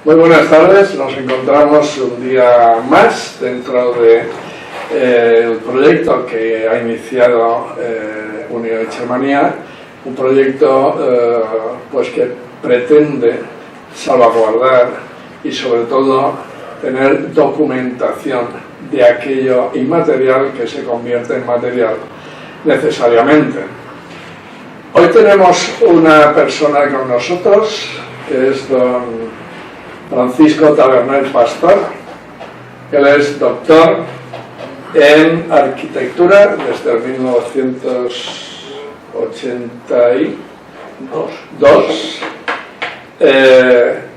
Muy buenas tardes, nos encontramos un día más dentro de el proyecto que ha iniciado Unió Etxemanía, un proyecto pues que pretende salvaguardar y sobre todo tener documentación de aquello inmaterial que se convierte en material necesariamente. Hoy tenemos una persona con nosotros que es don Francisco Taberner Pastor. Él es doctor en arquitectura desde 1982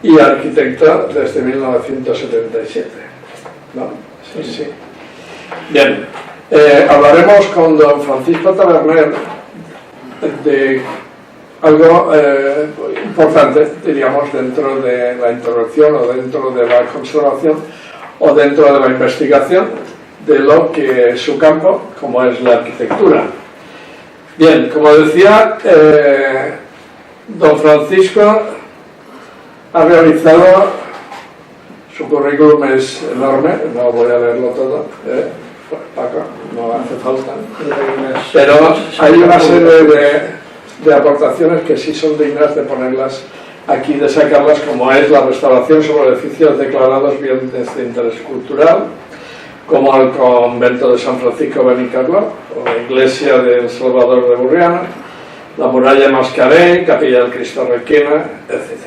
y arquitecto desde 1977, ¿no? Sí. Bien, hablaremos con don Francisco Taberner de algo importante, diríamos, dentro de la intervención o dentro de la conservación o dentro de la investigación de lo que es su campo, como es la arquitectura. Bien, como decía, don Francisco ha realizado, su currículum es enorme, no voy a leerlo todo, Paco, no hace falta, pero hay una serie de aportaciones que sí son dignas de ponerlas aquí, de sacarlas, como es la restauración sobre edificios declarados bienes de interés cultural, como el convento de San Francisco Benicarló, o la iglesia del Salvador de Burriana, la muralla de Mascarell, capilla del Cristo Requena, etc.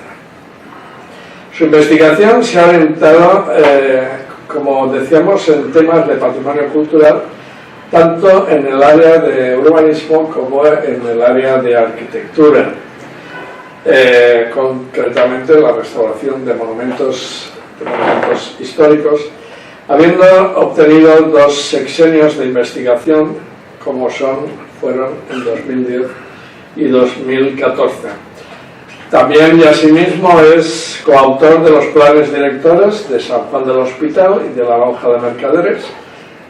Su investigación se ha orientado, como decíamos, en temas de patrimonio cultural, tanto en el área de urbanismo como en el área de arquitectura, concretamente la restauración de monumentos históricos, habiendo obtenido 2 sexenios de investigación, como fueron en 2010 y 2014. También y asimismo es coautor de los planes directores de San Juan del Hospital y de la Lonja de Mercaderes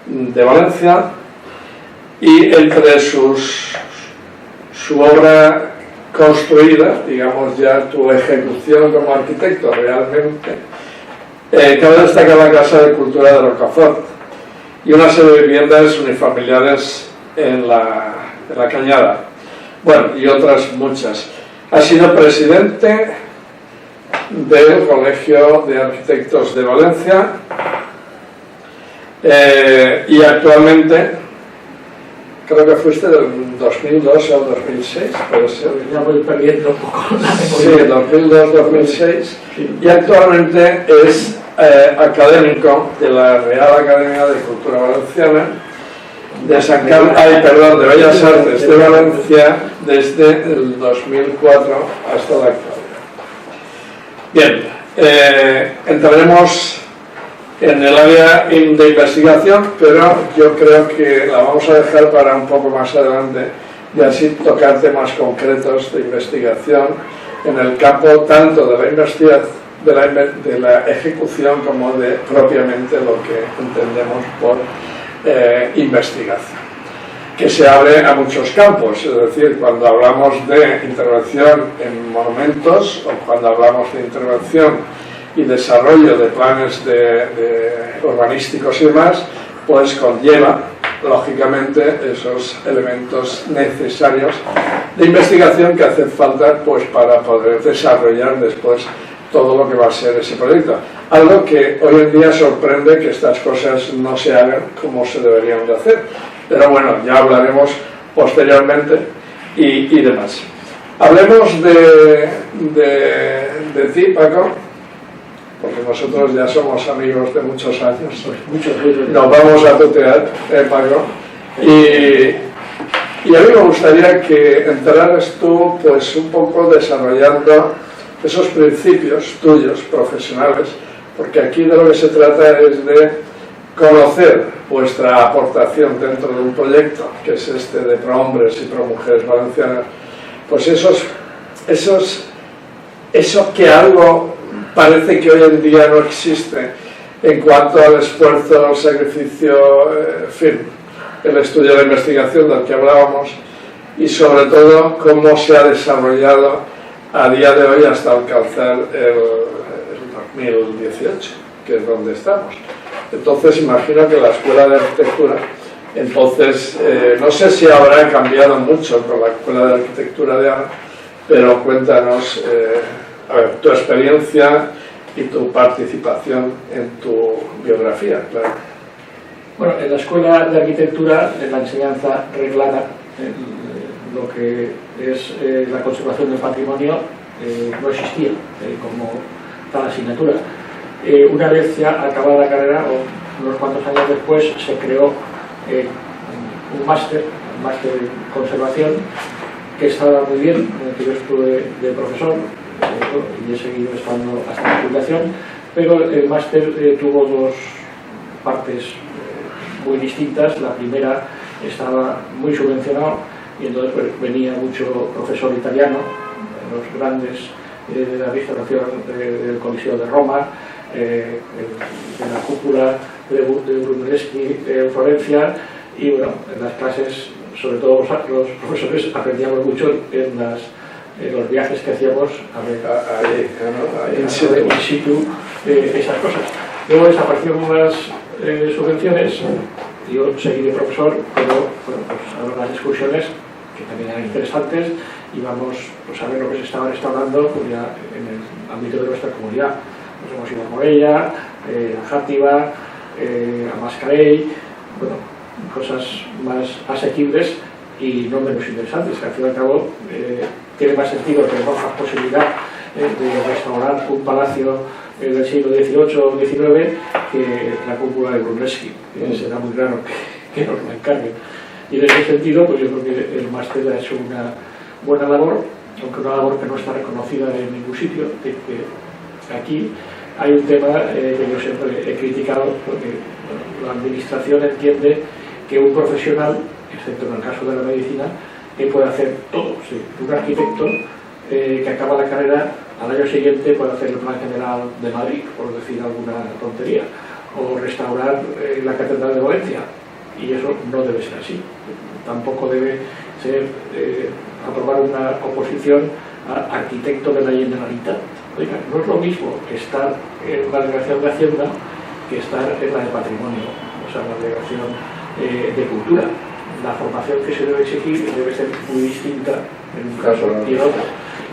de Valencia, y entre su obra construida, digamos ya tu ejecución como arquitecto realmente, cabe destacar la Casa de Cultura de Rocafort y una serie de viviendas unifamiliares en la Cañada, bueno, y otras muchas. Ha sido presidente del Colegio de Arquitectos de Valencia y actualmente, creo que fuiste del 2002 al 2006, puede ser. Ya voy perdiendo un poco la Sí, memoria. 2002-2006, y actualmente es académico de la Real Academia de Cultura Valenciana de de Bellas Artes de Valencia desde el 2004 hasta la actualidad. Bien, entraremos en el área de investigación, pero yo creo que la vamos a dejar para un poco más adelante y así tocar temas concretos de investigación en el campo tanto de la investigación, de la ejecución, como de propiamente lo que entendemos por investigación, que se abre a muchos campos. Es decir, cuando hablamos de intervención en monumentos o cuando hablamos de intervención y desarrollo de planes urbanísticos y demás, pues conlleva lógicamente esos elementos necesarios de investigación que hacen falta pues para poder desarrollar después todo lo que va a ser ese proyecto. Algo que hoy en día sorprende que estas cosas no se hagan como se deberían de hacer, pero bueno, ya hablaremos posteriormente y demás. Hablemos de ti, Paco, porque nosotros ya somos amigos de muchos años. Nos vamos a tutear, Paco, y a mí me gustaría que entraras tú pues un poco desarrollando esos principios tuyos, profesionales, porque aquí de lo que se trata es de conocer vuestra aportación dentro de un proyecto, que es este de Prohombres y Promujeres Valencianas, pues eso que algo parece que hoy en día no existe en cuanto al esfuerzo, sacrificio, en fin, el estudio de la investigación del que hablábamos, y sobre todo cómo se ha desarrollado a día de hoy hasta alcanzar el 2018, que es donde estamos. Entonces imagino que la Escuela de Arquitectura, entonces no sé si habrá cambiado mucho con la Escuela de Arquitectura de ahora, pero cuéntanos a ver, tu experiencia y tu participación en tu biografía, claro. Bueno, en la Escuela de Arquitectura, en la enseñanza reglada, lo que es la conservación del patrimonio no existía como tal asignatura. Una vez ya acabada la carrera, o unos cuantos años después, se creó un máster de conservación, que estaba muy bien, en el que yo estuve de profesor y he seguido estando hasta la jubilación, pero el máster tuvo dos partes muy distintas. La primera estaba muy subvencionado y entonces pues, venía mucho profesor italiano, los grandes de la restauración del Coliseo de Roma, de la cúpula de Brunelleschi en Florencia, y bueno, en las clases, sobre todo los profesores, aprendíamos mucho en los viajes que hacíamos a ver in situ esas cosas. Luego desaparecieron unas subvenciones, yo seguí de profesor, pero bueno, pues ahora las excursiones, que también eran interesantes, íbamos pues, a ver lo que se estaba restaurando pues, ya en el ámbito de nuestra comunidad. Nos hemos ido a Morella, a Játiva, a Mascarell, bueno, cosas más asequibles y no menos interesantes, que al fin y al cabo tiene más sentido, tenemos más posibilidad de restaurar un palacio del siglo XVIII o XIX que la cúpula de Brunelleschi. Será muy raro que nos lo encarguen. Y en ese sentido, pues yo creo que el máster ha hecho una buena labor, aunque una labor que no está reconocida en ningún sitio, que aquí hay un tema que yo siempre he criticado, porque bueno, la administración entiende que un profesional, excepto en el caso de la medicina, puede hacer todo. Sí, un arquitecto que acaba la carrera, al año siguiente puede hacer el Plan General de Madrid, por decir alguna tontería, o restaurar la Catedral de Valencia, y eso no debe ser así. Tampoco debe ser aprobar una oposición a arquitecto de la Generalitat. Oiga, no es lo mismo estar en la delegación de Hacienda que estar en la de Patrimonio, o sea, en la delegación de Cultura. La formación que se debe exigir debe ser muy distinta en un caso y en otro.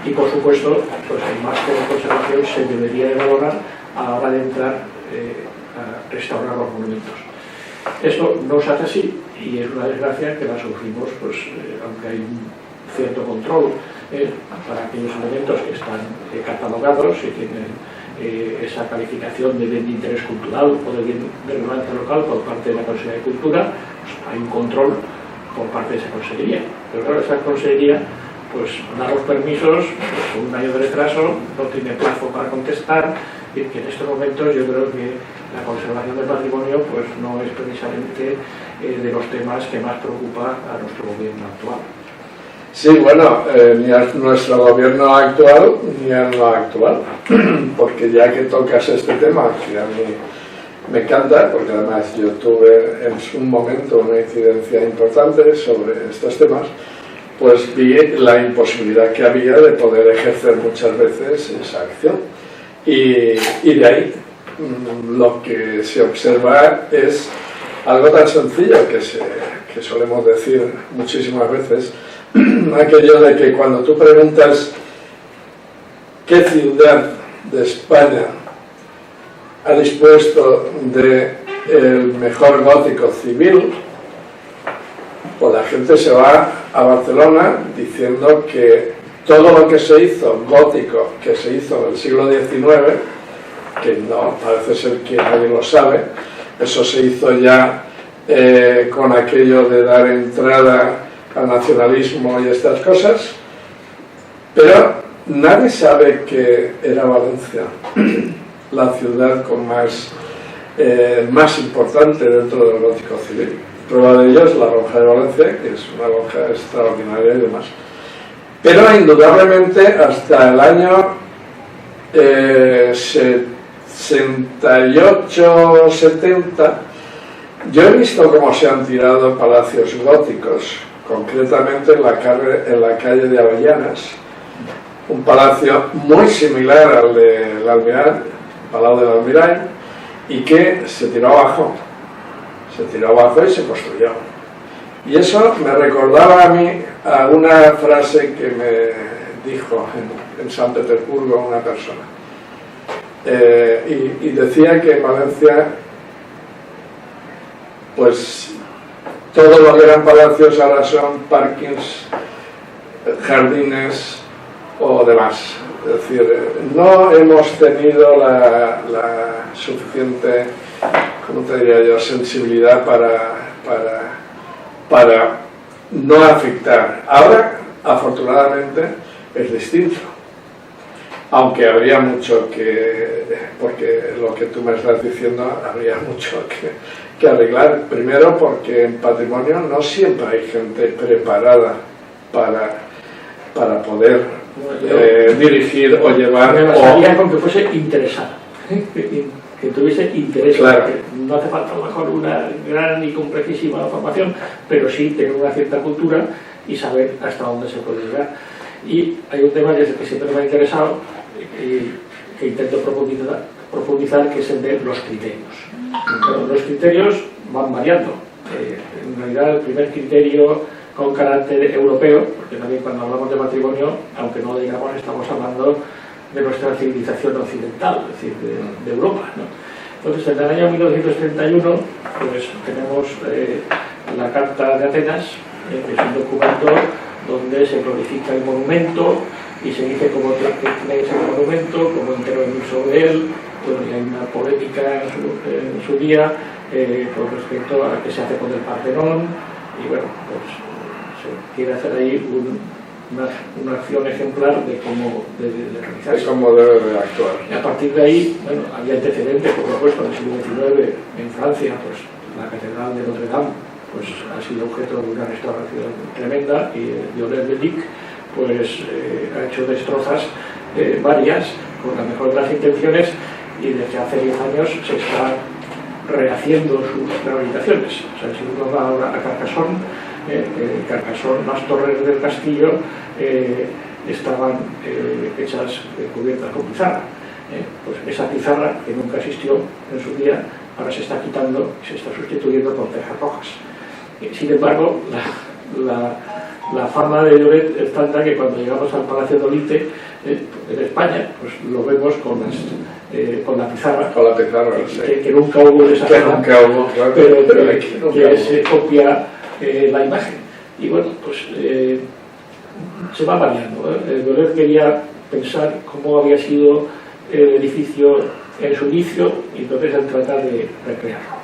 Y por supuesto, pues el máster de conservación se debería de valorar a la hora de entrar a restaurar los monumentos. Esto no se hace así y es una desgracia que la sufrimos, pues, aunque hay un cierto control para aquellos elementos que están catalogados y tienen esa calificación de bien de interés cultural o de bien de relevancia local por parte de la Consejería de Cultura, pues hay un control por parte de esa consejería. Pero claro, esa consejería pues da los permisos pues, con un año de retraso, no tiene plazo para contestar, y que en estos momentos yo creo que la conservación del patrimonio pues no es precisamente de los temas que más preocupa a nuestro gobierno actual. Sí, bueno, ni a nuestro gobierno actual ni a lo actual, porque ya que tocas este tema, que a mí me encanta, porque además yo tuve en su momento una incidencia importante sobre estos temas, pues vi la imposibilidad que había de poder ejercer muchas veces esa acción. Y de ahí lo que se observa es algo tan sencillo que solemos decir muchísimas veces, aquello de que cuando tú preguntas qué ciudad de España ha dispuesto del mejor gótico civil, pues la gente se va a Barcelona diciendo que todo lo que se hizo gótico, que se hizo en el siglo XIX, que no, parece ser que nadie lo sabe, eso se hizo ya con aquello de dar entrada al nacionalismo y estas cosas, pero nadie sabe que era Valencia la ciudad con más importante dentro del gótico civil. Prueba de ello es la Lonja de Valencia, que es una lonja extraordinaria y demás. Pero indudablemente hasta el año 68-70 yo he visto cómo se han tirado palacios góticos, concretamente en la calle de Avellanas, un palacio muy similar al de la Almirall, Palau del Almirall, y que se tiró abajo y se construyó. Y eso me recordaba a mí a una frase que me dijo en San Petersburgo una persona, y decía que en Valencia pues todo lo que eran palacios ahora son parkings, jardines o demás. Es decir, no hemos tenido la suficiente, ¿cómo te diría yo?, sensibilidad para no afectar. Ahora, afortunadamente, es distinto. Aunque habría mucho porque lo que tú me estás diciendo, habría mucho que arreglar. Primero porque en patrimonio no siempre hay gente preparada para poder dirigir o llevar. Me bastaría con que fuese interesada, que tuviese interés. Claro. No hace falta a lo mejor una gran y complejísima formación, pero sí tener una cierta cultura y saber hasta dónde se puede llegar. Y hay un tema que siempre me ha interesado, que intento profundizar, que es el de los criterios. Pero los criterios van variando. En realidad, el primer criterio con carácter europeo, porque también cuando hablamos de matrimonio, aunque no lo digamos, estamos hablando de nuestra civilización occidental, es decir, de Europa, ¿no? Entonces, en el año 1931, pues tenemos la Carta de Atenas, que es un documento donde se glorifica el monumento y se dice cómo tiene que ser el monumento, cómo intervenir sobre él. Bueno, y hay una polémica en su día con respecto a qué se hace con el Partenón, y bueno, pues se quiere hacer ahí una acción ejemplar de cómo debe realizarse. De cómo debe de actuar. Y a partir de ahí, bueno, había antecedentes, por supuesto, en el siglo XIX en Francia, pues la Catedral de Notre Dame pues ha sido objeto de una restauración tremenda, y Viollet de Dick pues ha hecho destrozas varias con la mejor de las intenciones, y desde hace 10 años se está rehaciendo sus rehabilitaciones. O sea, si uno va ahora a Carcassonne, Carcassonne, las torres del castillo estaban hechas cubiertas con pizarra. Pues esa pizarra, que nunca existió en su día, ahora se está quitando y se está sustituyendo por tejas rojas. Sin embargo, la fama de Lloret es tanta que cuando llegamos al Palacio de Olite, en España, pues lo vemos con la pizarra. Con la pizarra, que nunca hubo de esa forma, claro, pero que se copia la imagen. Y bueno, pues se va variando. Lloret quería pensar cómo había sido el edificio en su inicio, y entonces él trata de recrearlo.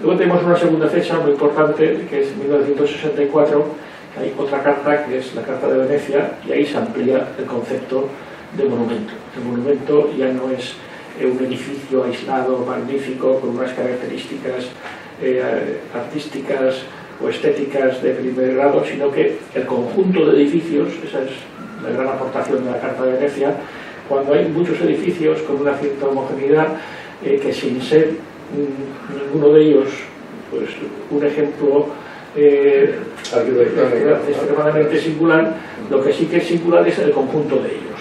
Luego tenemos una segunda fecha muy importante, que es 1964, que hay otra carta, que es la Carta de Venecia, y ahí se amplía el concepto de monumento. El monumento ya no es un edificio aislado, magnífico, con unas características artísticas o estéticas de primer grado, sino que el conjunto de edificios, esa es la gran aportación de la Carta de Venecia, cuando hay muchos edificios con una cierta homogeneidad, que sin ser ninguno de ellos pues un ejemplo extremadamente singular, lo que sí que es singular es el conjunto de ellos.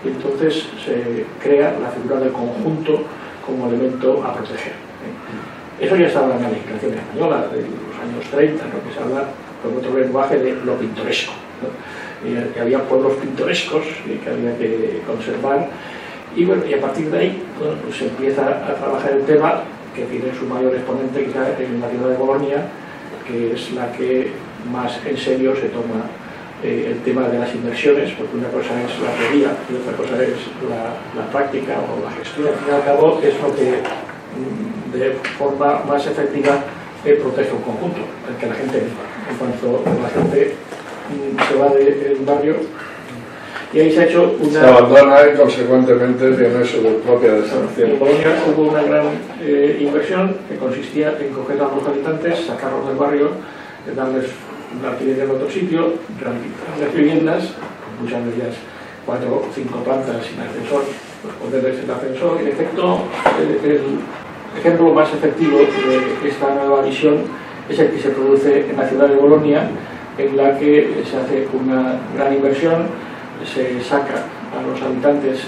Y entonces se crea la figura del conjunto como elemento a proteger. Eso ya estaba en la legislación española de los años 30, ¿no? Que se habla con otro lenguaje de lo pintoresco, ¿no? Y que había pueblos pintorescos que había que conservar, y bueno, y a partir de ahí, bueno, pues se empieza a trabajar el tema, que tiene su mayor exponente quizá en la ciudad de Bolonia, que es la que más en serio se toma el tema de las inversiones, porque una cosa es la teoría y otra cosa es la práctica o la gestión. Al fin y al cabo es lo que de forma más efectiva protege un conjunto, el que la gente viva. En cuanto la gente se va del barrio, y ahí se ha hecho una... Se abandona y consecuentemente tiene su propia destrucción. En Bolonia hubo una gran inversión que consistía en coger a los habitantes, sacarlos del barrio, darles una alquiler en otro sitio, rehabilitarles viviendas, con muchas de ellas 4 o 5 plantas sin ascensor, pues ponerles el ascensor. Y en efecto, el ejemplo más efectivo de esta nueva visión es el que se produce en la ciudad de Bolonia, en la que se hace una gran inversión, se saca a los habitantes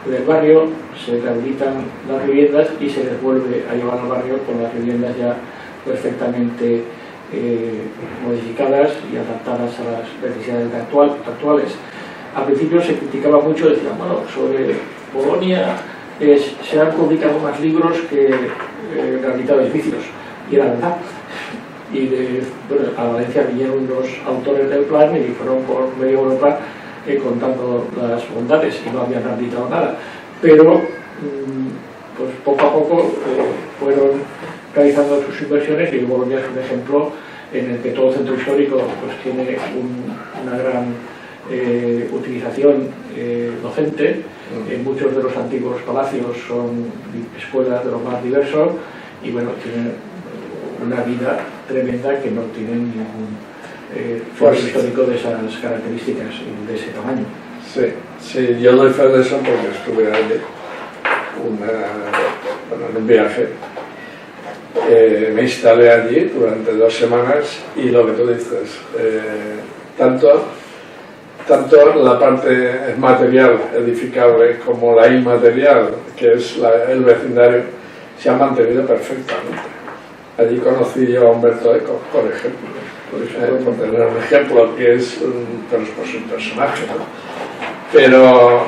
del barrio, se rehabilitan las viviendas y se les vuelve a llevar al barrio con las viviendas ya perfectamente modificadas y adaptadas a las necesidades actuales. Al principio se criticaba mucho, decían, bueno, sobre Bolonia se han publicado más libros que rehabilitado edificios, y era verdad. Y a Valencia vinieron los autores del plan y fueron por media Europa contando las bondades, y no habían rehabilitado nada. Pero pues poco a poco fueron realizando sus inversiones, y Bolonia es un ejemplo en el que todo centro histórico pues tiene una gran utilización docente. Muchos de los antiguos palacios son escuelas de lo más diversos, y bueno, tienen una vida tremenda que no tienen ningún centro histórico de esas características y de ese tamaño. Sí, yo doy fe de eso porque estuve allí en un viaje. Me instalé allí durante 2 semanas, y lo que tú dices, tanto la parte material, edificable, como la inmaterial, que es el vecindario, se ha mantenido perfectamente. Allí conocí yo a Humberto Eco, por ejemplo, por tener un ejemplo, que es un personaje, ¿no? Pero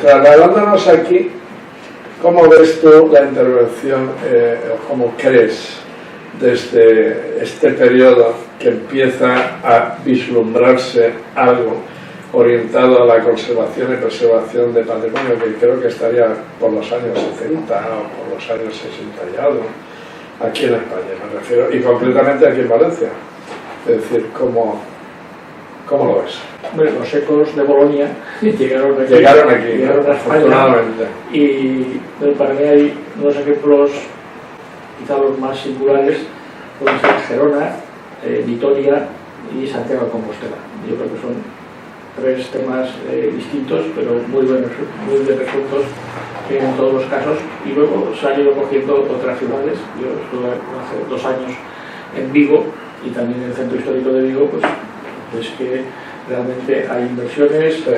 trasladándonos aquí, ¿cómo ves tú la intervención, o cómo crees desde este periodo que empieza a vislumbrarse algo orientado a la conservación y preservación de patrimonio, que creo que estaría por los años 70 o por los años 60 y algo, aquí en España me refiero, y concretamente aquí en Valencia? Es decir, ¿cómo lo ves? Bueno, los ecos de Bolonia llegaron aquí, llegaron a España, y para mí hay unos ejemplos, quizá los más singulares, pueden ser Gerona, Vitoria y Santiago de Compostela. Yo creo que son 3 temas distintos, pero muy bien resueltos en todos los casos, y luego se han ido cogiendo otras ciudades. Yo estuve hace 2 años en Vigo, y también en el centro histórico de Vigo, pues es que realmente hay inversiones, que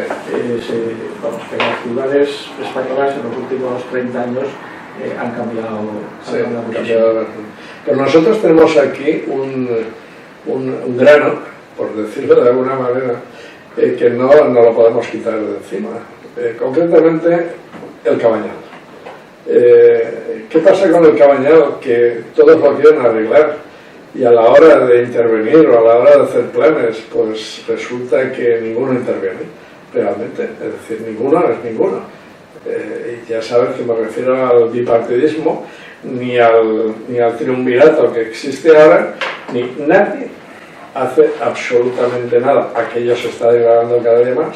las ciudades españolas en los últimos 30 años han cambiado muchísimo. Pero nosotros tenemos aquí un grano, por decirlo de alguna manera, que no lo podemos quitar de encima. Concretamente, el Cabañal. ¿Qué pasa con el Cabañal? Que todos lo quieren arreglar, y a la hora de intervenir o a la hora de hacer planes, pues resulta que ninguno interviene realmente. Es decir, ninguno es ninguno. Y ya sabes que me refiero al bipartidismo, ni al triunvirato que existe ahora, ni nadie hace absolutamente nada. Aquello se está degradando cada día más,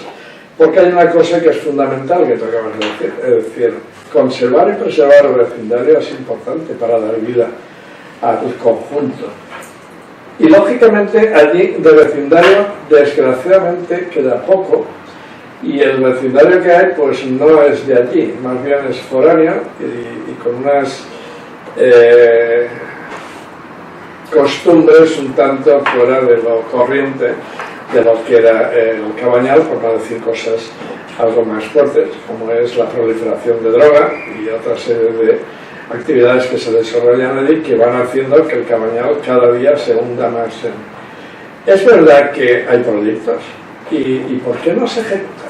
porque hay una cosa que es fundamental, que tú acabas de decir, es decir, conservar y preservar el vecindario es importante para dar vida al conjunto. Y lógicamente allí de vecindario desgraciadamente queda poco, y el vecindario que hay pues no es de allí, más bien es foráneo y con unas costumbres un tanto fuera de lo corriente de lo que era el Cabañal, por no decir cosas algo más fuertes, como es la proliferación de droga y otra serie de actividades que se desarrollan allí, que van haciendo que el Cabañal cada día se hunda más. Es verdad que hay proyectos, y ¿por qué no se ejecutan?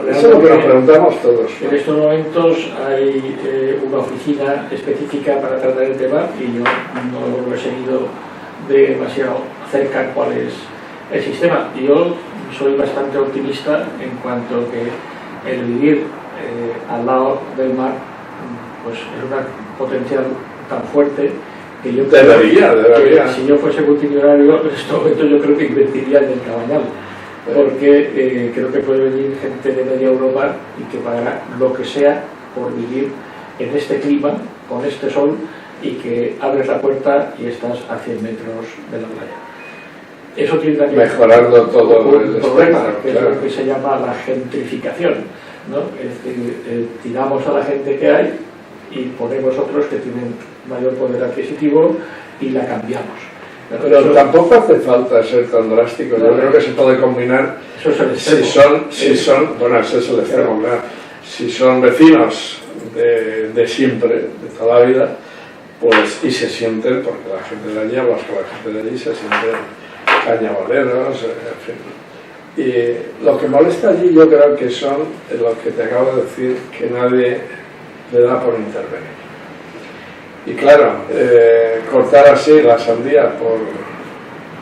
Eso es lo que nos preguntamos todos, ¿no? En estos momentos hay una oficina específica para tratar el tema, y yo no lo he seguido demasiado cerca cuál es el sistema. Yo soy bastante optimista en cuanto a que el vivir al lado del mar pues es una potencial tan fuerte que yo debería. Que si yo fuese multimillonario en este momento yo creo que invertiría en el Cabañal, porque creo que puede venir gente de media Europa y que pagará lo que sea por vivir en este clima, con este sol, y que abres la puerta y estás a 100 metros de la playa. Eso tiene también mejorando todo un problema, que es lo que se llama la gentrificación, ¿no? Es decir, tiramos a la gente que hay y ponemos otros que tienen mayor poder adquisitivo y la cambiamos. Pero tampoco hace falta ser tan drástico. Yo creo que se puede combinar si son, bueno, eso es el extremo, claro. Si son vecinos de siempre, de toda la vida, pues, y se sienten, porque la gente de allí, hablas con la gente de allí, se sienten cañaboleros, en fin. Y lo que molesta allí yo creo que son lo que te acabo de decir, que nadie le da por intervenir. Y claro, cortar así la sandía por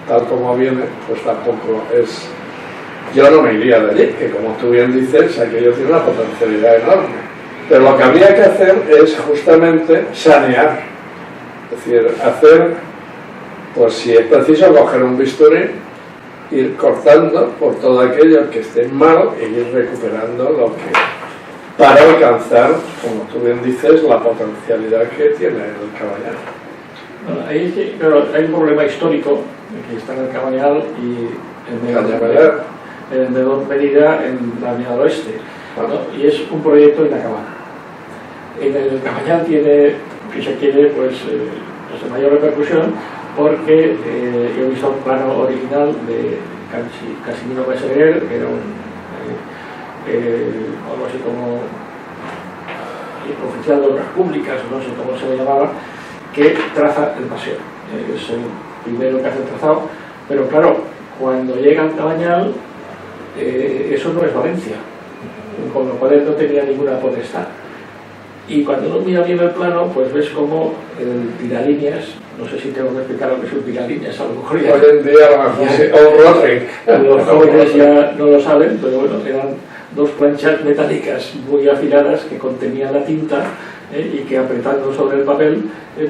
tal como viene, pues tampoco es... Yo no me iría de allí, que como tú bien dices, aquello tiene una potencialidad enorme. Pero lo que habría que hacer es justamente sanear. Es decir, hacer, pues si es preciso, coger un bisturí, ir cortando por todo aquello que esté mal e ir recuperando lo que... para alcanzar, como tú bien dices, la potencialidad que tiene el Cabanyal. Bueno, ahí, claro, hay un problema histórico que está en el Cabanyal y en menor medida en la Avenida del Oeste, ¿no? Y es un proyecto inacabado. En el Cabanyal tiene, que se quiere, pues mayor repercusión porque yo he visto un plano original de Casimiro Meseguer, que era algo así como oficial de obras públicas, no sé cómo se le llamaba, que traza el paseo. Es el primero que hace el trazado, pero claro, cuando llega al Cabanyal, eso no es Valencia, con lo cual él no tenía ninguna potestad. Y cuando uno mira bien el plano, pues ves como el tiralíneas, no sé si tengo que explicar lo que es un tiralíneas, a lo mejor ya... Hoy en día los jóvenes ya no lo saben, pero bueno, eran dos planchas metálicas muy afiladas que contenían la tinta y que apretando sobre el papel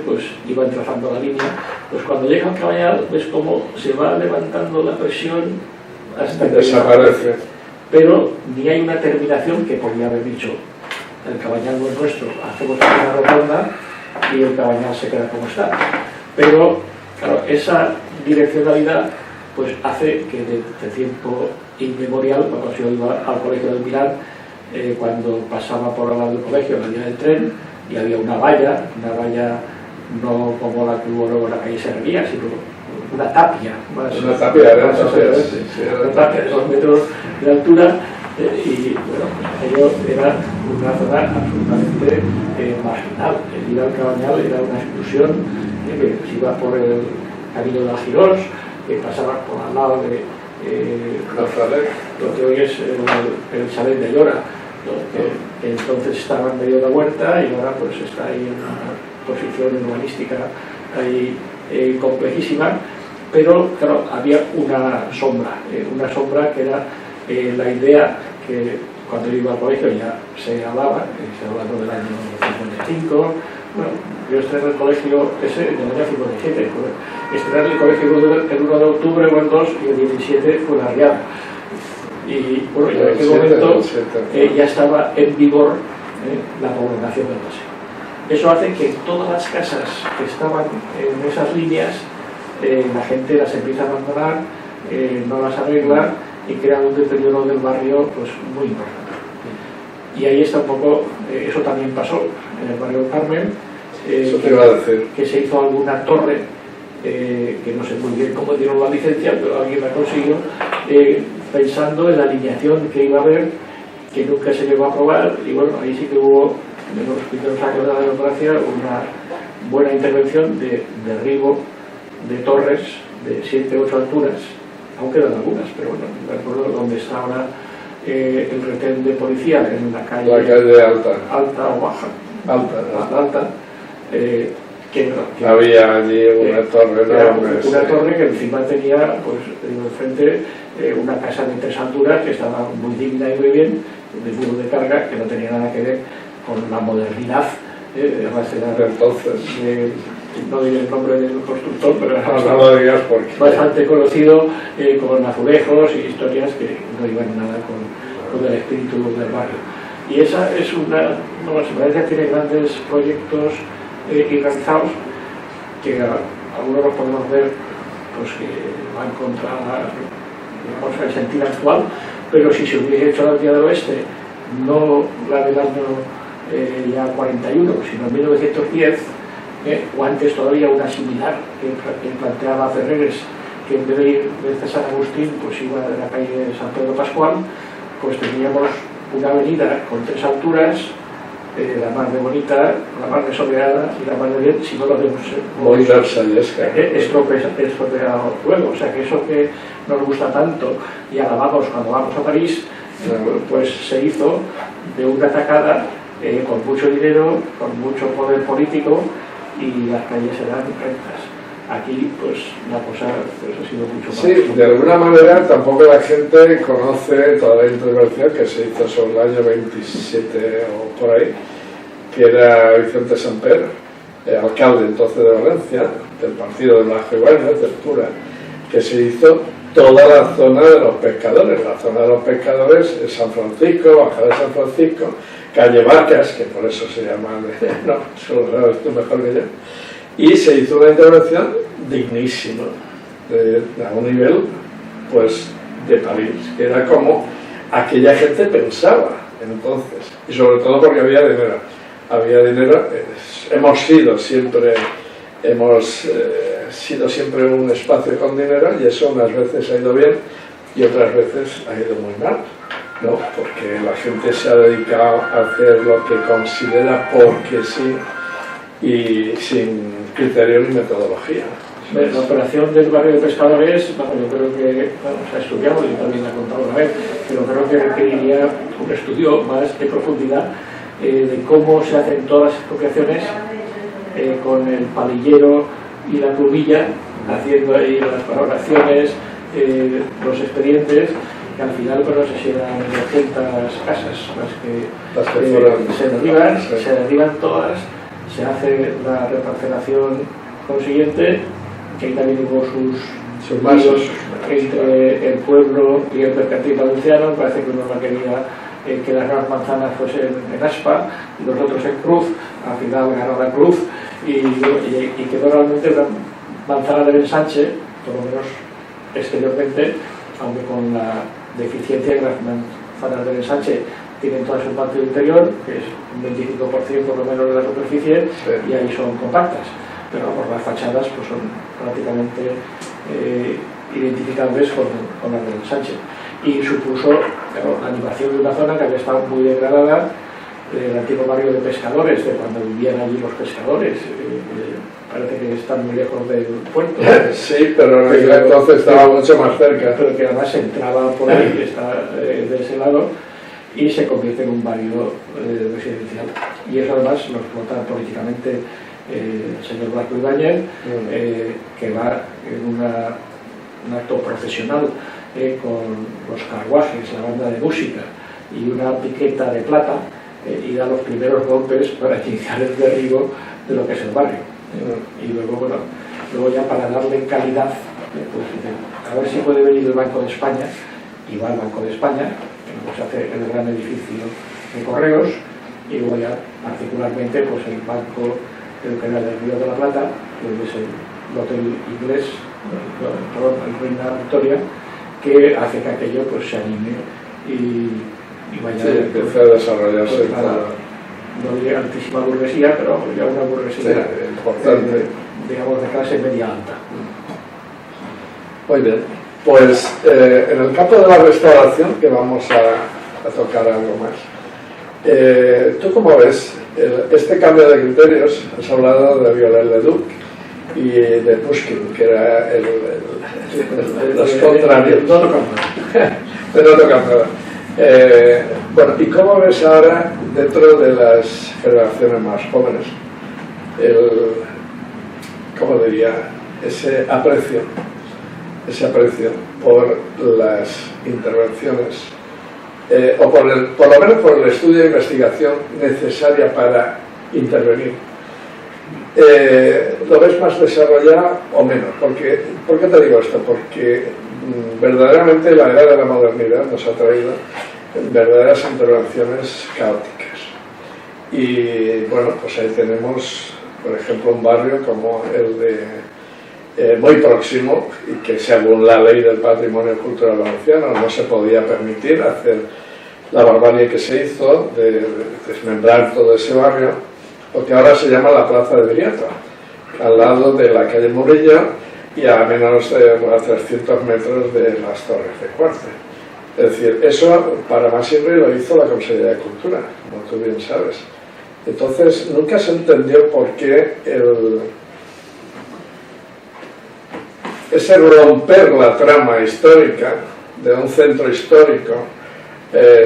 pues iban trazando la línea. Pues cuando llega al Cabanyal ves cómo se va levantando la presión hasta que desaparece. Pero ni hay una terminación que podría haber dicho el Cabanyal no es nuestro, hacemos una rotonda y el Cabanyal se queda como está. Pero claro, esa direccionalidad pues hace que desde tiempo inmemorial, cuando yo iba al colegio del Milán, cuando pasaba por al lado del colegio, venía del tren y había una valla no como la que hubo luego en la calle Serrería, sino una tapia una tapia de 2 metros de altura, y bueno, aquello era una zona absolutamente marginal. El ir al Cabanyal era una exclusión que se iba por el camino de Algirós, que pasaba por al lado de lo que hoy es el chalet de Llora, ¿no? que entonces estaba en medio de la huerta y ahora pues está ahí en una posición urbanística ahí complejísima, pero claro, había una sombra que era la idea que cuando yo iba al colegio ya se hablaba, se hablando del año 55. Bueno, yo estrené el colegio ese en el año 57, estrené el colegio el 1 de octubre o el 2 y el 17 fue la riada. Y bueno, en aquel momento ya estaba en vigor la prolongación del paseo. Eso hace que todas las casas que estaban en esas líneas, la gente las empieza a abandonar, no las arregla y crea un deterioro del barrio pues muy importante. Y ahí está un poco, eso también pasó en el barrio del Carmen, que se hizo alguna torre, que no sé muy bien cómo dieron la licencia, pero alguien la consiguió, pensando en la alineación que iba a haber, que nunca se llegó a aprobar, y bueno, ahí sí que hubo, en los primeros años de la democracia, una buena intervención de derribo de torres de 7 u 8 alturas, aunque eran algunas, pero bueno, me acuerdo donde está ahora el retén de policía, en la calle alta o baja, alta, que había allí una torre enorme, una torre que encima tenía pues enfrente una casa de 3 alturas que estaba muy digna y muy bien, de muro de carga, que no tenía nada que ver con la modernidad entonces no diré el nombre del constructor, pero era bastante conocido, con azulejos y historias que no iban nada con el espíritu del barrio. Y esa es una, Valencia tiene grandes proyectos y realizados que algunos los podemos ver pues que van contra el sentido actual, pero si se hubiese hecho la Avenida del Oeste, no la del año ya 41, sino en 1910, o antes todavía una similar que planteaba Ferreres, que en vez de ir desde San Agustín pues iba de la calle San Pedro Pascual. Pues teníamos una avenida con 3 alturas, la más de bonita, la más de soleada y la más de bien, si no lo vemos muy versallesca, estropeado luego. O sea que eso que nos gusta tanto y alabamos cuando vamos a París, pues se hizo de una tacada, con mucho dinero, con mucho poder político, y las calles eran rectas. Aquí pues la cosa pues, ha sido mucho más... Sí, de alguna manera tampoco la gente conoce toda la intervención que se hizo sobre el año 27 o por ahí, que era Vicente Samper, alcalde entonces de Valencia, del partido de Blasco Ibáñez, del Pura, que se hizo toda la zona de los pescadores. La zona de los pescadores es San Francisco, Bajada de San Francisco, calle Vacas, que por eso se llama, no, eso lo sabes tú mejor que yo. Y se hizo una intervención dignísima, a un nivel pues de París, que era como aquella gente pensaba entonces, y sobre todo porque había dinero. Hemos sido siempre un espacio con dinero, y eso unas veces ha ido bien y otras veces ha ido muy mal, ¿no? Porque la gente se ha dedicado a hacer lo que considera porque sí, y sin criterio ni metodología. La operación del barrio de pescadores, bueno, yo creo que, se ha estudiado y también la he contado una vez, pero creo que requeriría un estudio más de profundidad de cómo se hacen todas las expropiaciones con el palillero y la turbilla, haciendo ahí las valoraciones, los expedientes, que al final, pues no sé si eran 200 casas las que se derriban todas. Se hace la reparcelación consiguiente, que ahí también hubo sus vasos entre el pueblo y el mercantil valenciano. Parece que uno no quería que las Gran Manzanas fuesen en Aspa y los otros en Cruz. Al final ganó la Cruz y quedó realmente una manzana del ensanche, por lo menos exteriormente, aunque con la deficiencia de las manzanas del ensanche tienen todo su patio interior, que es un 25% por lo menos de la superficie, sí, y ahí son compactas, pero por las fachadas pues son prácticamente identificables con las del ensanche, y supuso, claro, la animación de una zona que había estado muy degradada, el antiguo barrio de pescadores, de cuando vivían allí los pescadores. Parece que están muy lejos del puerto. Sí, pero entonces estaba mucho más cerca. Pero que además entraba por ahí, está de ese lado, y se convierte en un barrio residencial. Y eso además lo explota políticamente el señor Blasco Ibáñez, que va en un acto profesional con los carruajes, la banda de música y una piqueta de plata, y da los primeros golpes para iniciar el derribo de lo que es el barrio. Y luego, bueno, ya para darle calidad, pues a ver si puede venir el Banco de España, y va al Banco de España, pues hace el gran edificio de Correos, y luego ya particularmente pues el banco del canal del Río de la Plata, que es el hotel inglés, el Reina Victoria, que hace que aquello pues se anime y vaya, sí, empieza a desarrollarse, pues, no diría altísima burguesía, pero ya una burguesía, sí, importante, digamos de clase media alta. Muy bien, pues en el campo de la restauración, que vamos a tocar algo más, ¿tú cómo ves este cambio de criterios? Has hablado de Viollet-le-Duc y de Pushkin, que era los contrarios. No tocan nada. Bueno, ¿y cómo ves ahora, dentro de las generaciones más jóvenes, cómo diría, ese aprecio por las intervenciones, o por lo menos por el estudio e investigación necesaria para intervenir? ¿Lo ves más desarrollado o menos? ¿Por qué te digo esto? Porque verdaderamente la era de la modernidad nos ha traído verdaderas intervenciones caóticas. Y bueno, pues ahí tenemos, por ejemplo, un barrio como el de muy próximo, y que según la ley del patrimonio cultural valenciano no se podía permitir hacer la barbarie que se hizo de desmembrar todo ese barrio, porque ahora se llama la Plaza de Viriato, al lado de la calle Murillo y a menos de a 300 metros de las Torres de Cuarce. Es decir, eso para Masirri lo hizo la Consejería de Cultura, como tú bien sabes. Entonces, nunca se entendió por qué ese romper la trama histórica de un centro histórico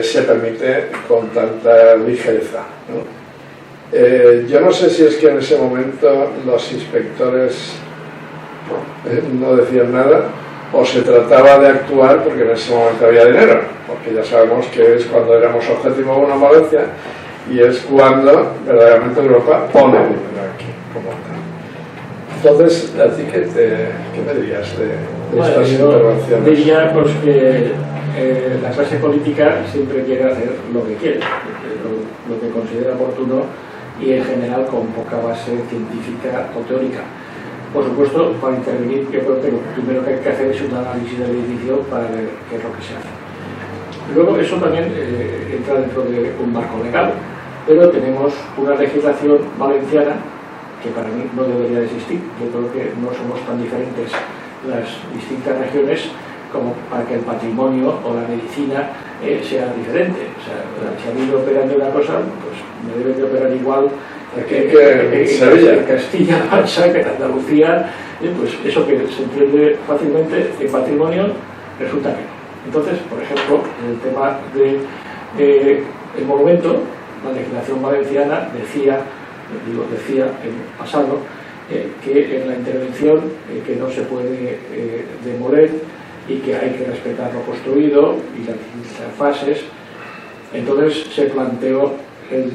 se permite con tanta ligereza, ¿no? Yo no sé si es que en ese momento los inspectores no decían nada, o se trataba de actuar porque en ese momento había dinero, porque ya sabemos que es cuando éramos objetivo 1 en Valencia y es cuando verdaderamente Europa pone dinero aquí como tal. Entonces, ¿a ti qué me dirías de estas intervenciones? Diría pues, que la clase política siempre quiere hacer lo que quiere, lo que considera oportuno y en general con poca base científica o teórica. Por supuesto, para intervenir, yo creo que lo primero que hay que hacer es un análisis del edificio para ver qué es lo que se hace. Luego, eso también entra dentro de un marco legal, pero tenemos una legislación valenciana que para mí no debería de existir. Yo creo que no somos tan diferentes las distintas regiones como para que el patrimonio o la medicina sea diferente. O sea, si a mí me operan de una cosa, pues me deben de operar igual en Castilla-La Mancha, que en Andalucía, pues eso que se entiende fácilmente en patrimonio resulta que no. Entonces, por ejemplo, en el tema del monumento, la legislación valenciana decía en el pasado que en la intervención que no se puede demoler y que hay que respetar lo construido y las distintas fases. Entonces se planteó el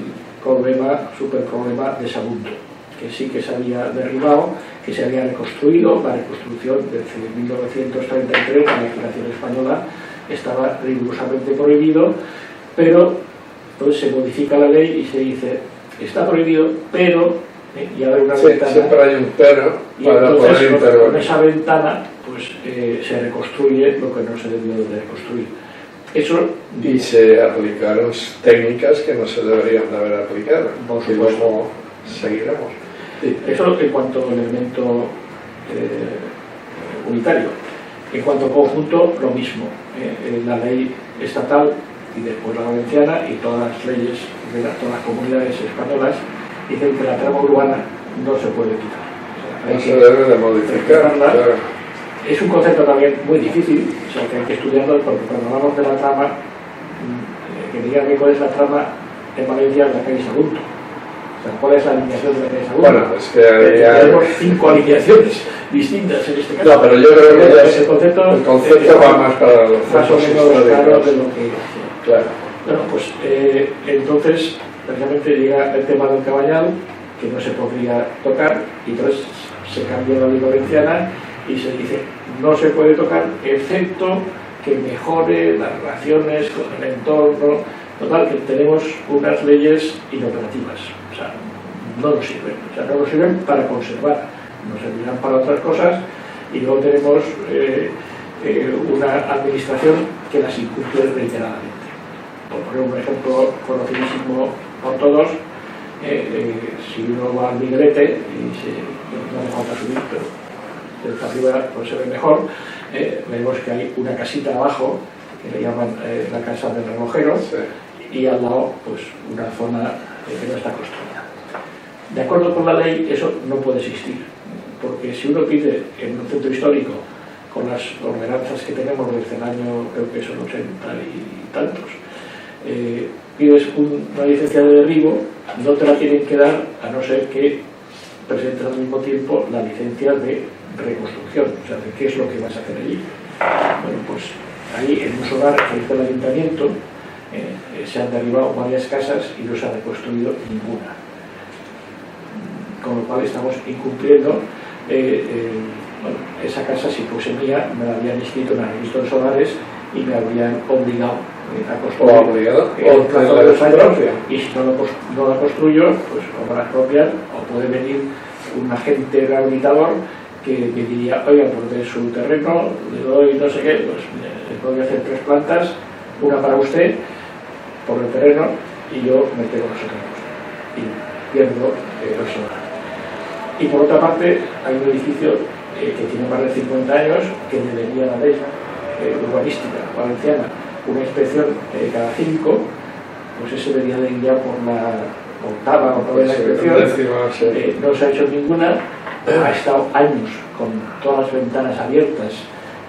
superproblema de Sagunto, que sí que se había derribado, que se había reconstruido. La reconstrucción desde 1933, la legislación española, estaba rigurosamente prohibido, pero entonces se modifica la ley y se dice, está prohibido, pero, y abre una ventana. Siempre hay un pero para poder intervenir. Con esa ventana pues, se reconstruye lo que no se debió de reconstruir. Eso, y se aplicaron técnicas que no se deberían de haber aplicado, y luego seguiremos. Sí. Eso en cuanto al elemento unitario. En cuanto al conjunto, lo mismo. La ley estatal y después la valenciana y todas las leyes de todas las comunidades españolas dicen que la trama urbana no se puede quitar. O sea, no se debe de modificar. Claro. Es un concepto también muy difícil, o sea, que hay que estudiarlo, porque cuando hablamos de la trama, que digan que cuál es la trama en Valencia de la calle Sagunto. O sea, cuál es la alineación de la calle Sagunto. Bueno, pues que tenemos 5 alineaciones distintas en este caso. No, pero yo creo que ya el concepto va más para los más o menos claro de lo que... Claro. Bueno, pues entonces, precisamente llega el tema del Cabanyal, que no se podría tocar, y entonces se cambia la ley valenciana y se dice no se puede tocar excepto que mejore las relaciones con el entorno. Total, que tenemos unas leyes inoperativas, o sea, no nos sirven, o sea, no nos sirven para conservar, nos servirán para otras cosas, y luego tenemos una administración que las incumple reiteradamente. Por poner un ejemplo conocidísimo por todos, si uno va al Miguelete y no hace falta subir, pero desde arriba pues se ve mejor, vemos que hay una casita abajo que le llaman la casa del relojero, sí, y al lado pues una zona que no está construida. De acuerdo con la ley, eso no puede existir, porque si uno pide en un centro histórico, con las ordenanzas que tenemos desde el año, creo que son 80 y tantos, pides una licencia de derribo, no te la tienen que dar a no ser que presentes al mismo tiempo la licencia de reconstrucción, o sea, de qué es lo que vas a hacer allí. Bueno, pues ahí en un solar que hizo el ayuntamiento se han derribado varias casas y no se ha reconstruido ninguna, con lo cual estamos incumpliendo. Bueno, esa casa, si fuese mía, me la habrían inscrito en el registro de solares y me habrían obligado a construir en un plazo de 2 años, y si no la construyo, pues o me la expropian o puede venir un agente rehabilitador que me diría, oiga, pues de su terreno le doy no sé qué, pues le voy a hacer 3 plantas, una para usted por el terreno y yo me quedo los otros y pierdo el solar. Y por otra parte, hay un edificio que tiene más de 50 años, que debería la ley urbanística valenciana una inspección cada 5, pues ese debería de ir ya por la octava o novena inspección. No se ha hecho ninguna, ha estado años con todas las ventanas abiertas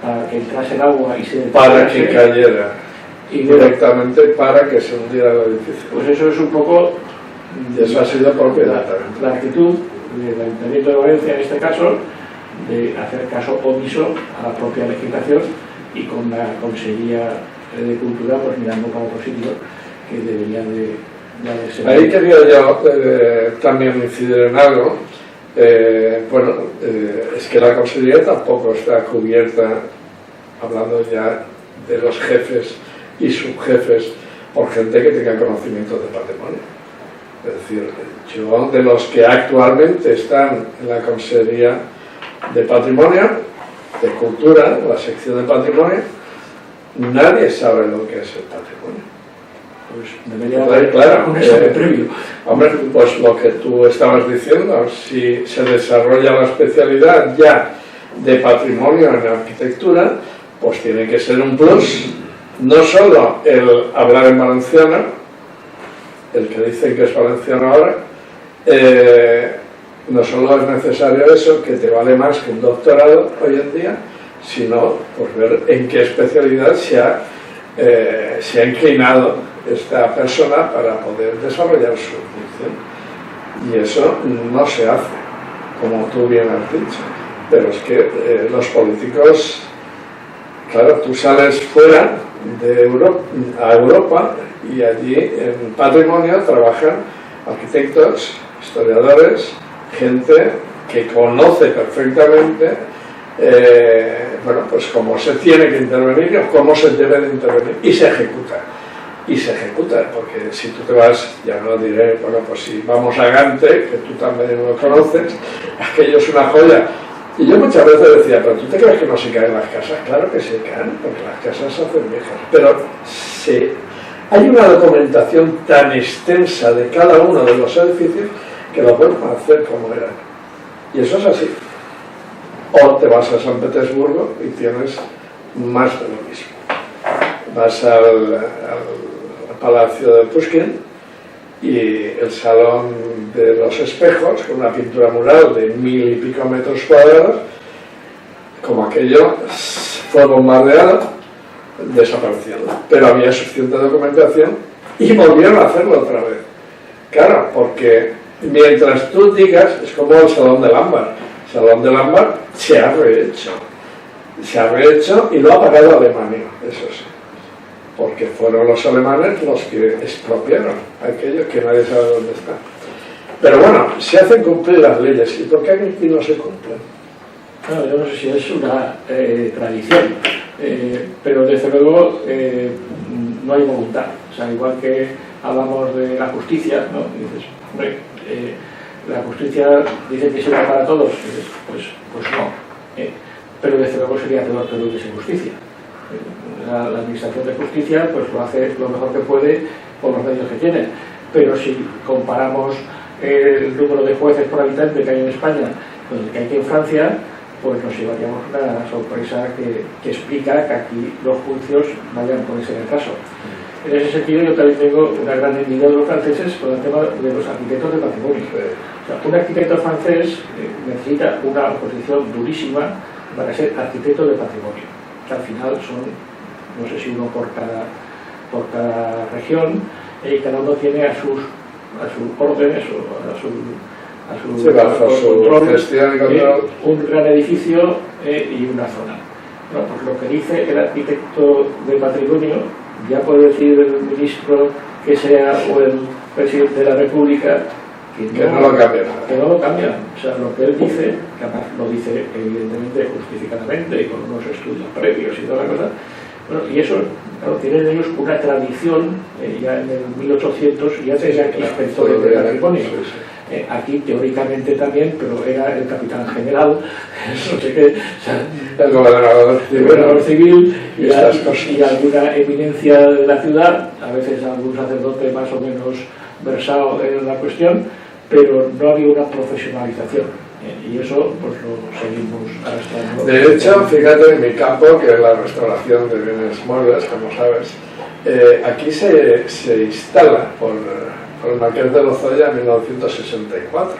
para que entrase el agua y se para que cayera y directamente para que se hundiera el edificio. Pues eso es un poco, y eso ha sido propiedad la actitud del Ayuntamiento de Valencia en este caso, de hacer caso omiso a la propia legislación, y con la Consejería de Cultura pues mirando para otro sitio que debería de ser. Ahí quería yo también incidir en algo. Es que la Consejería tampoco está cubierta, hablando ya de los jefes y subjefes, por gente que tenga conocimiento de patrimonio. Es decir, yo, de los que actualmente están en la Consejería de Patrimonio, de Cultura, la sección de Patrimonio, nadie sabe lo que es el patrimonio. Pues debería haber, claro, un examen previo. Hombre, pues lo que tú estabas diciendo, si se desarrolla la especialidad ya de patrimonio en arquitectura, pues tiene que ser un plus, no solo el hablar en valenciano, el que dicen que es valenciano ahora, no solo es necesario eso, que te vale más que un doctorado hoy en día, sino pues ver en qué especialidad se ha inclinado esta persona para poder desarrollar su función. Y eso no se hace, como tú bien has dicho. Pero es que los políticos, claro, tú sales fuera de a Europa y allí en patrimonio trabajan arquitectos, historiadores, gente que conoce perfectamente pues cómo se tiene que intervenir o cómo se debe de intervenir, y se ejecuta, porque si tú te vas, ya no diré, pues si vamos a Gante, que tú también lo conoces, aquello es una joya. Y yo muchas veces decía, pero ¿tú te crees que no se caen las casas? Claro que se caen, porque las casas se hacen viejas, pero hay una documentación tan extensa de cada uno de los edificios que lo podemos hacer como era. Y eso es así. O te vas a San Petersburgo y tienes más de lo mismo. Vas al Palacio de Pushkin y el Salón de los Espejos, con una pintura mural de 1000 y pico metros cuadrados, como aquello fue bombardeado, desapareciendo. Pero había suficiente documentación y volvieron a hacerlo otra vez. Claro, porque mientras tú digas, es como el Salón del Ámbar. El Salón del Ámbar se ha rehecho y lo ha pagado Alemania, eso sí, porque fueron los alemanes los que expropiaron aquello que nadie sabe dónde está. Pero bueno, se hacen cumplir las leyes. ¿Y por qué aquí no se cumplen? Bueno, yo no sé si es una tradición, pero desde luego no hay voluntad. O sea, igual que hablamos de la justicia, ¿no? Y dices, hombre, la justicia dice que sirve para todos, pues no. Pero desde luego sería peor que no hubiese justicia. La administración de justicia pues lo hace lo mejor que puede con los medios que tiene. Pero si comparamos el número de jueces por habitante que hay en España con el que hay aquí en Francia, pues nos llevaríamos una sorpresa que explica que aquí los juicios vayan por ese retraso. En ese sentido, yo también tengo una gran envidia de los franceses con el tema de los arquitectos de patrimonio. O sea, un arquitecto francés necesita una oposición durísima para ser arquitecto de patrimonio, que al final son, no sé si uno por cada región, y cada uno tiene a sus órdenes o a su control, gestión y control, un gran edificio y una zona. Bueno, pues lo que dice el arquitecto de patrimonio, ya puede decir el ministro que sea o el presidente de la República que no lo cambian. O sea, lo que él dice, que además lo dice evidentemente justificadamente y con unos estudios previos y toda la cosa, bueno, y eso, claro, tienen ellos una tradición, ya en el 1800 ya tenían inspectores de patrimonio. Aquí teóricamente también, pero era el capitán general, no sé qué, o sea, el gobernador civil y alguna eminencia de la ciudad, a veces algún sacerdote más o menos versado en la cuestión, pero no había una profesionalización. Y eso pues lo seguimos arrastrando. De hecho, fíjate en mi campo, que es la restauración de bienes muebles, como sabes, aquí se instala por el Marqués de Lozoya en 1964.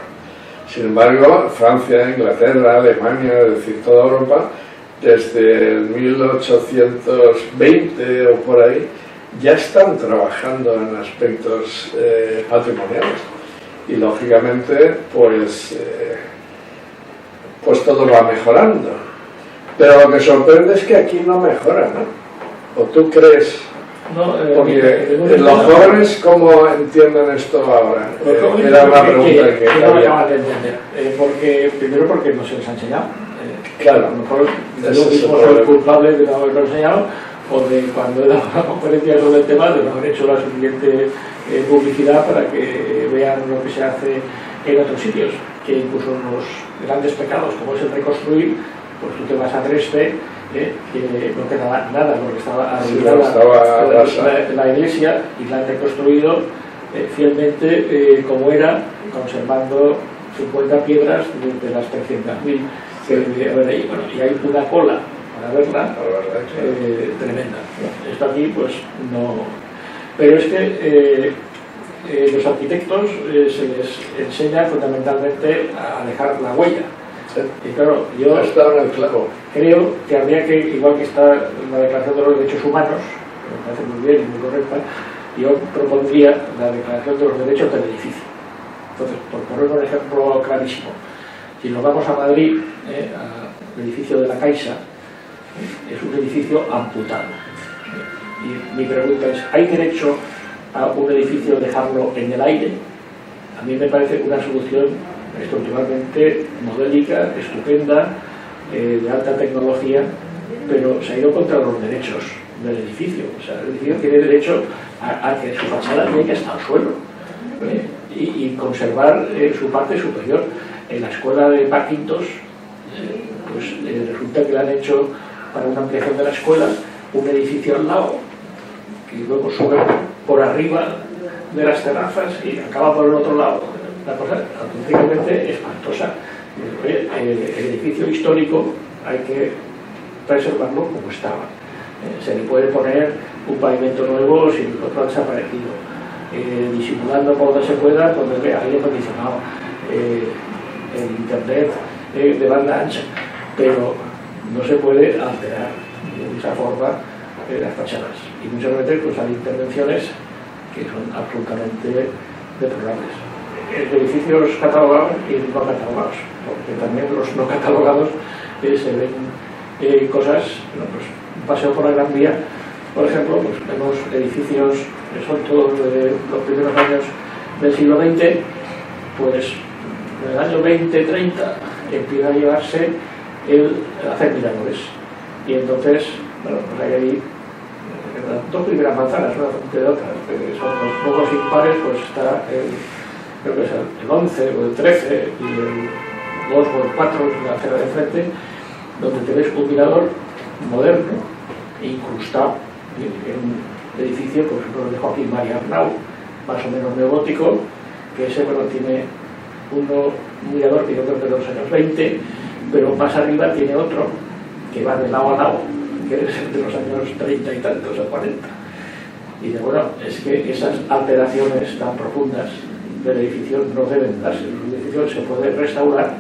Sin embargo, Francia, Inglaterra, Alemania, es decir, toda Europa, desde el 1820 o por ahí, ya están trabajando en aspectos patrimoniales. Y lógicamente, pues todo va mejorando. Pero lo que sorprende es que aquí no mejora, ¿no? ¿O tú crees? No, porque los jóvenes, ¿cómo entienden esto ahora? Era una pregunta que no lo acaban de entender. Primero porque no se les ha enseñado. Claro. A lo mejor yo mismo soy culpable de no haberlo enseñado, o de cuando he dado una conferencia sobre el tema de no haber hecho la suficiente publicidad para que vean lo que se hace en otros sitios, que incluso los grandes pecados como es el reconstruir, pues tú te vas a Dresde, que no quedaba nada porque estaba arruinada la iglesia, y la han reconstruido fielmente como era, conservando 50 piedras de las 300.000 que debe haber ahí. Bueno, y hay una cola para verla tremenda. Esto aquí pues no. Pero es que los arquitectos se les enseña fundamentalmente a dejar la huella. Sí. Y claro, yo creo que habría que, igual que está la Declaración de los Derechos Humanos, me parece muy bien y muy correcta, yo propondría la Declaración de los Derechos del Edificio. Entonces, por poner un ejemplo clarísimo, si nos vamos a Madrid, al edificio de la Caixa, es un edificio amputado. Y mi pregunta es, ¿hay derecho a un edificio dejarlo en el aire? A mí me parece una solución estructuralmente modélica, estupenda, de alta tecnología, pero se ha ido contra los derechos del edificio. O sea, el edificio tiene derecho a que su fachada llegue hasta el suelo y conservar su parte superior. En la escuela de Paquintos, pues resulta que le han hecho, para una ampliación de la escuela, un edificio al lado, que luego sube por arriba de las terrazas y acaba por el otro lado. Una cosa auténticamente espantosa. Oye, el edificio histórico hay que preservarlo como estaba. Se le puede poner un pavimento nuevo si el otro ha desaparecido, disimulando por donde se pueda, donde vea aire acondicionado, el internet de banda ancha, pero no se puede alterar de esa forma las fachadas. Y muchas veces pues hay intervenciones que son absolutamente deplorables. Edificios catalogados y no catalogados, porque también los no catalogados se ven cosas, bueno, pues un paseo por la Gran Vía, por ejemplo, pues vemos edificios que son todos de los primeros años del siglo XX, pues en el año 20-30 empieza a llevarse el hacer miradores, y entonces, bueno, pues hay ahí las dos primeras manzanas, una frente de otras, que son los pocos impares, pues está creo que es el 11 o el 13 y el 2 o el 4 en la acera de frente, donde tenés un mirador moderno incrustado en un edificio, por ejemplo, de Joaquín María Arnau, más o menos neogótico, que ese, bueno, tiene un mirador que yo creo que de los años 20, pero más arriba tiene otro que va de lado a lado, que es de los años 30 y tantos o 40. Y de, bueno, es que esas alteraciones tan profundas del edificio no deben darse. El edificio se puede restaurar,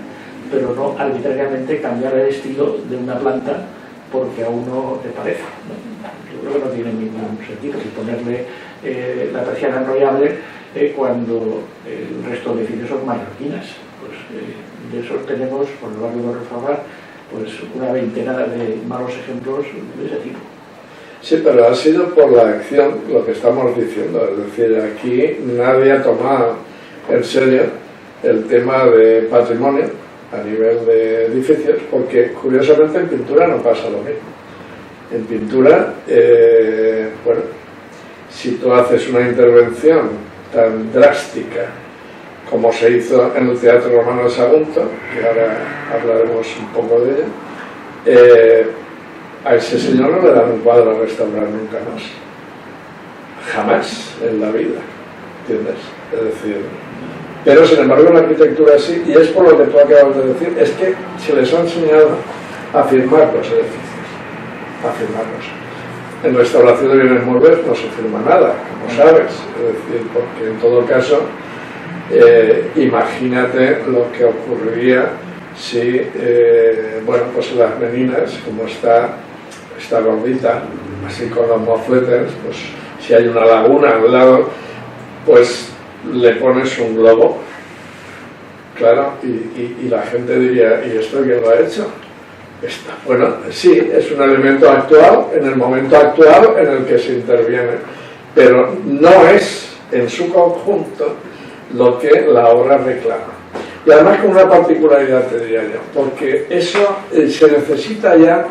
pero no arbitrariamente cambiar el estilo de una planta porque a uno le parece, ¿no? Yo creo que no tiene ningún sentido y ponerle la persiana enrollable cuando el resto de edificios son mallorquinas. Pues de esos tenemos, por el barrio de Reformar, pues una veintena de malos ejemplos de ese tipo. Sí, pero ha sido por la acción lo que estamos diciendo, es decir, aquí nadie ha tomado en serio el tema de patrimonio a nivel de edificios, porque curiosamente en pintura no pasa lo mismo. En pintura, bueno, si tú haces una intervención tan drástica como se hizo en el Teatro Romano de Sagunto, que ahora hablaremos un poco de ella, a ese señor no le dan un cuadro a restaurar nunca más, jamás en la vida, ¿entiendes? Es decir, Pero sin embargo en la arquitectura sí, y es por lo que tú acabas de decir, es que se les ha enseñado a firmar los edificios, a firmarlos. En restauración de bienes muebles no se firma nada, como sabes, es decir, porque en todo caso, imagínate lo que ocurriría si, bueno, pues las meninas, como está gordita, así con los mofletes, pues si hay una laguna al lado, pues le pones un globo, claro, y la gente diría, ¿y esto quién lo ha hecho? Bueno, sí, es un elemento actual, en el momento actual en el que se interviene, pero no es en su conjunto lo que la obra reclama. Y además con una particularidad, te diría yo, porque eso se necesita ya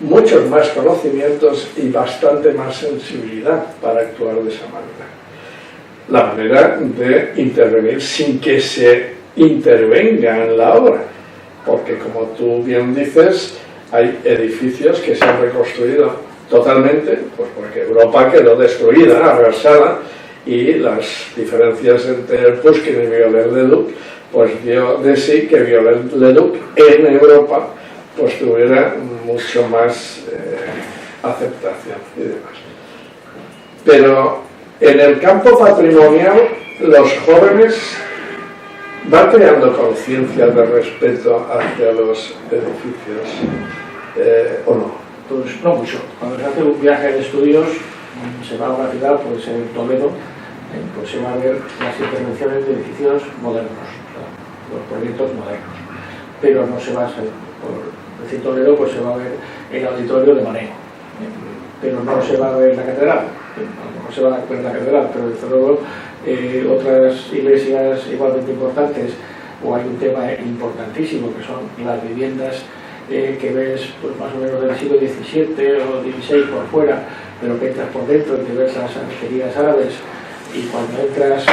muchos más conocimientos y bastante más sensibilidad para actuar de esa manera. La manera de intervenir sin que se intervenga en la obra, porque como tú bien dices, hay edificios que se han reconstruido totalmente, pues porque Europa quedó destruida, arrasada, y las diferencias entre Pushkin y Viollet-le-Duc pues dio de sí que Viollet-le-Duc en Europa pues tuviera mucho más aceptación y demás. Pero en el campo patrimonial los jóvenes van creando conciencia de respeto hacia los edificios, ¿o no? Pues no mucho. Cuando se hace un viaje de estudios, se va a una ciudad, puede ser Toledo, pues se va a ver las intervenciones de edificios modernos, los proyectos modernos. Pero no se va a hacer, por decir Toledo, pues se va a ver el auditorio de Maneo, pero no se va a ver la catedral. A lo mejor se va a ver la catedral, pero desde luego otras iglesias igualmente importantes, o hay un tema importantísimo que son las viviendas que ves pues más o menos del siglo XVII o XVI por fuera, pero que entras por dentro y te ves las arquerías árabes, y cuando entras,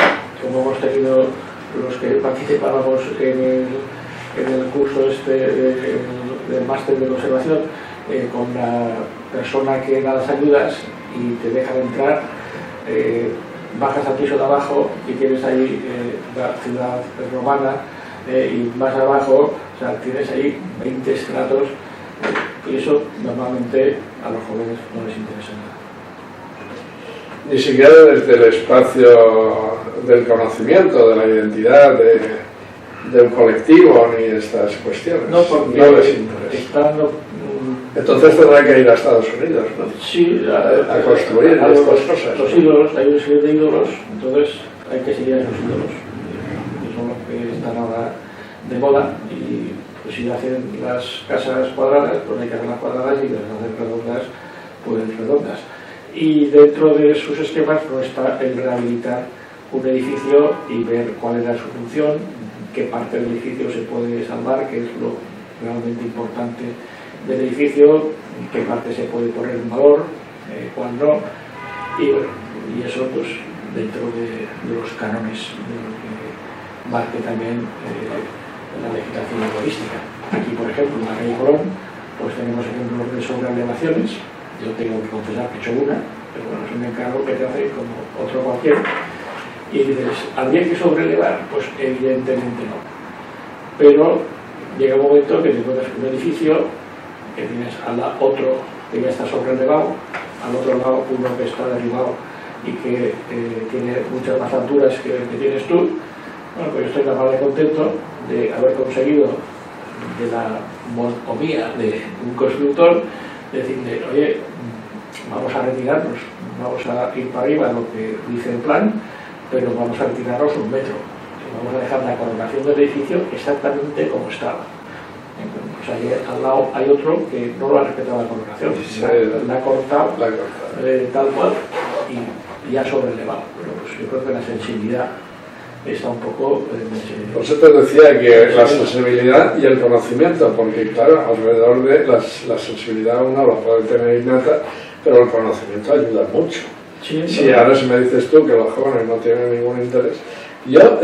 como hemos tenido los que participábamos en el curso del máster de observación, con la persona que da las ayudas y te deja entrar, bajas al piso de abajo y tienes ahí la ciudad romana, y más abajo, o sea, tienes ahí 20 estratos, y eso normalmente a los jóvenes no les interesa nada. Ni siquiera desde el espacio del conocimiento, de la identidad de un colectivo, ni estas cuestiones. No, porque no les interesa. Entonces tendrá que ir a Estados Unidos, ¿no? Sí, a construir estas cosas. Los ídolos, hay una serie de ídolos, entonces hay que seguir a esos ídolos. Que son los que están ahora de moda, y pues si hacen las casas cuadradas, pues hay que hacer las cuadradas, y las hacen redondas, pues redondas. Y dentro de sus esquemas no está el rehabilitar un edificio y ver cuál era su función, qué parte del edificio se puede salvar, qué es lo realmente importante del edificio, qué parte se puede poner en valor, cuál no, y bueno, y eso pues dentro de los cánones de lo que marque también la legislación urbanística. Aquí, por ejemplo, en la calle Colón, pues tenemos ejemplos de sobreelevaciones. Yo tengo que confesar que he hecho una, pero bueno, es un encargo que te hace como otro cualquiera. Y dices, ¿habría que sobrelevar? Pues evidentemente no. Pero llega un momento que te encuentras un edificio que tienes otro que ya está sobrelevado, al otro lado uno que está derribado y que tiene muchas más alturas que el que tienes tú. Bueno, pues yo estoy capaz de contento de haber conseguido, de la monomía de un constructor, decirle, oye, vamos a retirarnos, vamos a ir para arriba, lo que dice el plan, pero vamos a retirarnos 1 metro. Vamos a dejar la colocación del edificio exactamente como estaba. Pues ahí al lado hay otro que no lo ha respetado la colocación, la ha cortado tal cual y ha sobrelevado. Pero pues yo creo que la sensibilidad está un poco... Por eso te decía que la sensibilidad y el conocimiento, porque claro, alrededor de la sensibilidad uno lo puede tener innata, pero el conocimiento ayuda mucho. Sí, si ahora si me dices tú que los jóvenes no tienen ningún interés, yo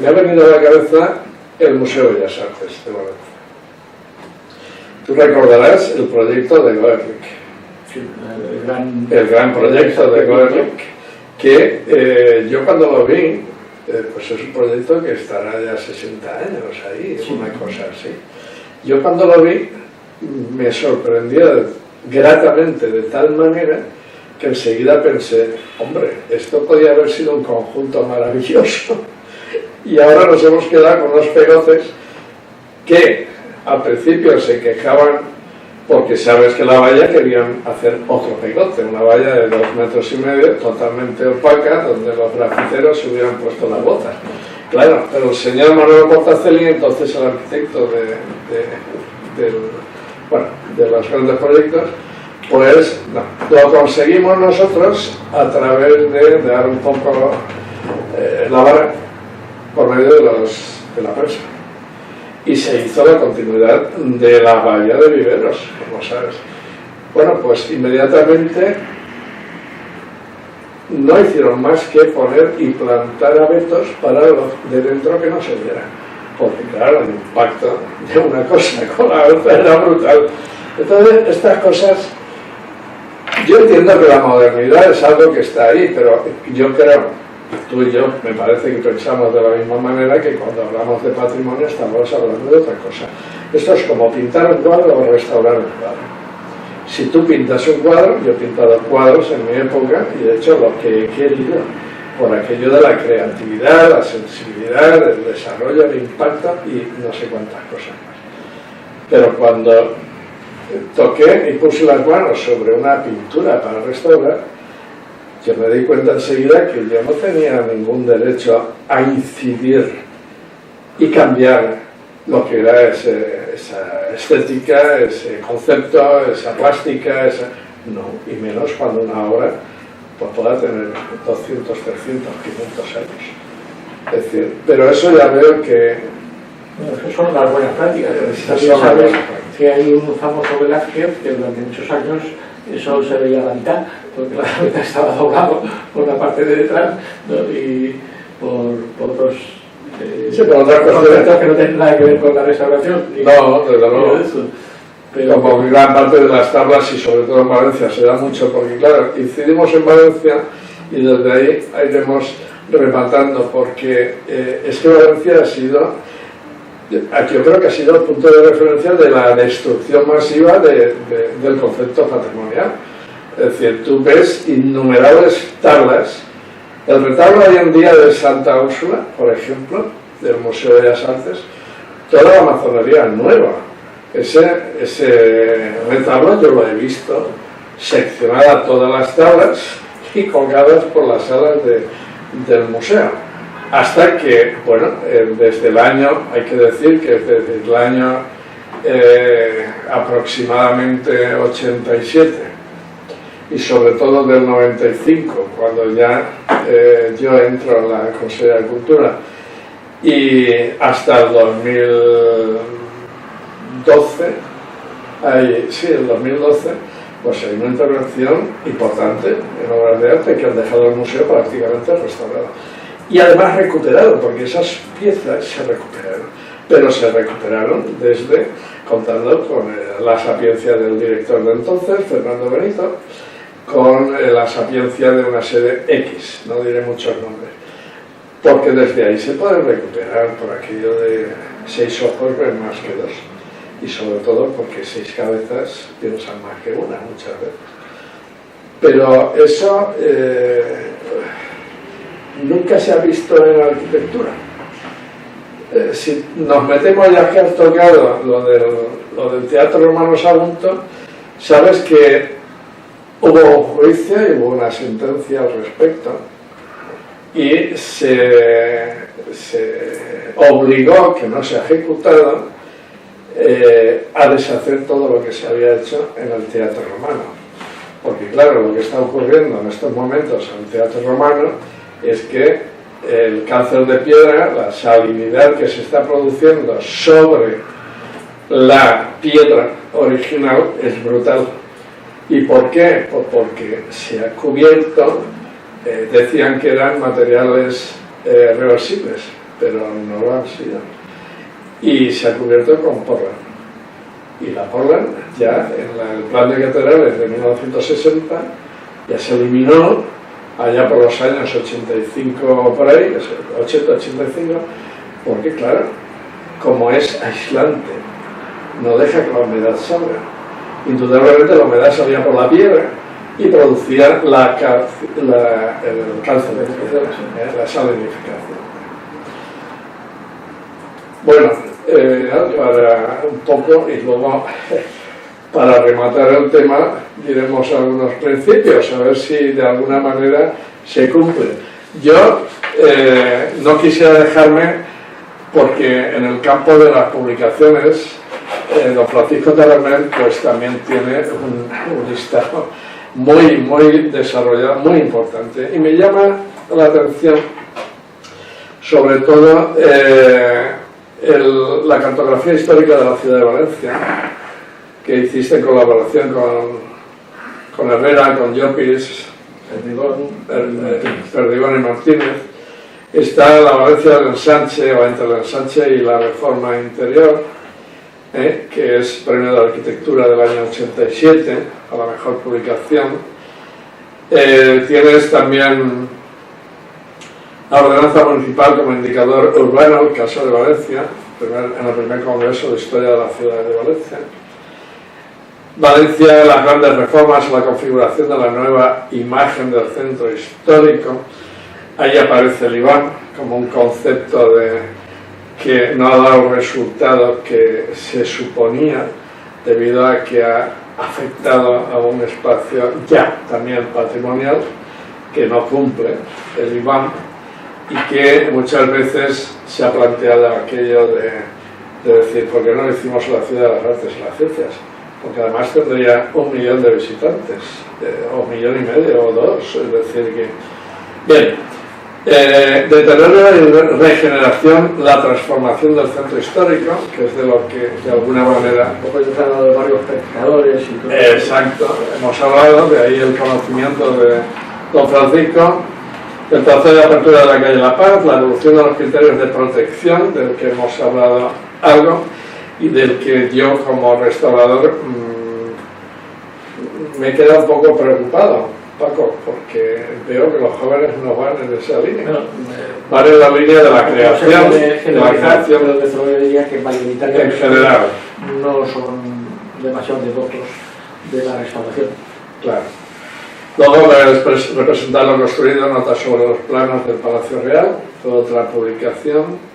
me ha venido a la cabeza el Museo de Bellas Artes de Valencia. Tú recordarás el proyecto de Goerlik, sí, el gran proyecto de Goerlik, que yo cuando lo vi pues es un proyecto que estará ya 60 años ahí, Sí. una cosa así. Yo cuando lo vi me sorprendió gratamente de tal manera que enseguida pensé, hombre, esto podía haber sido un conjunto maravilloso y ahora nos hemos quedado con unos pegotes que al principio se quejaban porque sabes que la valla querían hacer otro pegote, una valla de 2,5 metros totalmente opaca donde los grafiteros se hubieran puesto las botas. Claro, pero el señor Manuel Portacelli, entonces el arquitecto de los grandes proyectos, pues no, lo conseguimos nosotros a través de dar un poco la vara por medio de la prensa. Y se hizo la continuidad de la valla de Viveros, como sabes. Bueno, pues inmediatamente no hicieron más que poner y plantar abetos para los de dentro que no se viera. Porque claro, el impacto de una cosa con la otra era brutal. Entonces, estas cosas, yo entiendo que la modernidad es algo que está ahí, pero yo creo, tú y yo, me parece que pensamos de la misma manera que cuando hablamos de patrimonio estamos hablando de otra cosa. Esto es como pintar un cuadro o restaurar un cuadro. Si tú pintas un cuadro, yo he pintado cuadros en mi época y he hecho lo que he querido, por aquello de la creatividad, la sensibilidad, el desarrollo, el impacto y no sé cuántas cosas más. Pero cuando toqué y puse las manos sobre una pintura para restaurar, yo me di cuenta enseguida que yo no tenía ningún derecho a incidir y cambiar lo que era esa estética, ese concepto, esa plástica, no, y menos cuando una obra pues pueda tener 200, 300, 500 años. Es decir, pero eso ya veo que... Bueno, eso son las buenas prácticas. También sabes que hay un famoso Velázquez que durante muchos años eso se veía a la mitad, porque la mitad estaba doblado por la parte de detrás, ¿no? Y por otros sí, pero otras conceptos que no tienen nada que ver con la restauración. No, desde luego. Pero como gran parte de las tablas y sobre todo en Valencia se da mucho, porque claro, incidimos en Valencia y desde ahí iremos rematando, porque es que Valencia ha sido, yo creo que ha sido el punto de referencia de la destrucción masiva del concepto patrimonial. Es decir, tú ves innumerables tablas. El retablo hoy en día de Santa Úrsula, por ejemplo, del Museo de Bellas Artes, toda la maçonería nueva. Ese retablo yo lo he visto seccionada todas las tablas y colgadas por las salas del museo. Hasta que, bueno, desde el año, hay que decir que desde el año aproximadamente 87 y sobre todo del 95, cuando ya yo entro en la Consejería de Cultura, y hasta el 2012, pues hay una intervención importante en obras de arte que han dejado el museo prácticamente restaurado. Y además recuperado, porque esas piezas se recuperaron, pero se recuperaron contando con la sapiencia del director de entonces, Fernando Benito, con la sapiencia de una sede X, no diré muchos nombres, porque desde ahí se pueden recuperar por aquello de 6 ojos ven más que 2, y sobre todo porque 6 cabezas piensan más que una muchas veces. Pero eso nunca se ha visto en la arquitectura. Si nos metemos ya que has tocado lo del Teatro Romano Sagunto, sabes que hubo un juicio y hubo una sentencia al respecto y se obligó, que no se ha ejecutado, a deshacer todo lo que se había hecho en el Teatro Romano, porque claro, lo que está ocurriendo en estos momentos en el Teatro Romano es que el cáncer de piedra, la salinidad que se está produciendo sobre la piedra original es brutal. ¿Y por qué? Pues porque se ha cubierto, decían que eran materiales reversibles, pero no lo han sido. Y se ha cubierto con Portland. Y la Portland ya en el plan de catedrales de 1960 ya se eliminó allá por los años 85 por ahí, 80-85, porque claro, como es aislante, no deja que la humedad salga. Indudablemente la humedad salía por la piedra y producía el calcificación, la salinificación. Bueno, para un poco y luego para rematar el tema diremos algunos principios, a ver si de alguna manera se cumplen. Yo no quisiera dejarme, porque en el campo de las publicaciones don Francisco Taberner pues también tiene un listado muy desarrollado, muy importante, y me llama la atención sobre todo la cartografía histórica de la ciudad de Valencia, que hiciste en colaboración con Herrera, con Llopis, Perdigón y Martínez. Está la Valencia del Ensanche, o entre el Ensanche y la Reforma Interior, que es premio de arquitectura del año 87, a la mejor publicación. Tienes también la ordenanza municipal como indicador urbano, el caso de Valencia, en el primer congreso de historia de la ciudad de Valencia. Valencia, las grandes reformas, la configuración de la nueva imagen del centro histórico. Ahí aparece el IBAM como un concepto que no ha dado el resultado que se suponía, debido a que ha afectado a un espacio ya también patrimonial que no cumple el IBAM, y que muchas veces se ha planteado aquello de decir, ¿por qué no lo hicimos en la ciudad de las artes y las ciencias? Porque además tendría 1 millón de visitantes, o 1,5 millones o 2, es decir que... Bien, deterioro y regeneración, la transformación del centro histórico, que es de lo que de alguna manera... Un poco hemos hablado de varios pescadores y todo. Exacto, hemos hablado, de ahí el conocimiento de don Francisco. El tercero de apertura de la calle La Paz, la evolución de los criterios de protección, del que hemos hablado algo, y del que yo como restaurador me he quedado un poco preocupado, Paco, porque veo que los jóvenes no van en esa línea. Bueno, van en la línea de la creación, de la creación pero desde luego yo diría que mayoritariamente en general. No son demasiado devotos de la restauración. Claro. Luego representar lo construido, notas sobre los planos del Palacio Real, toda otra publicación.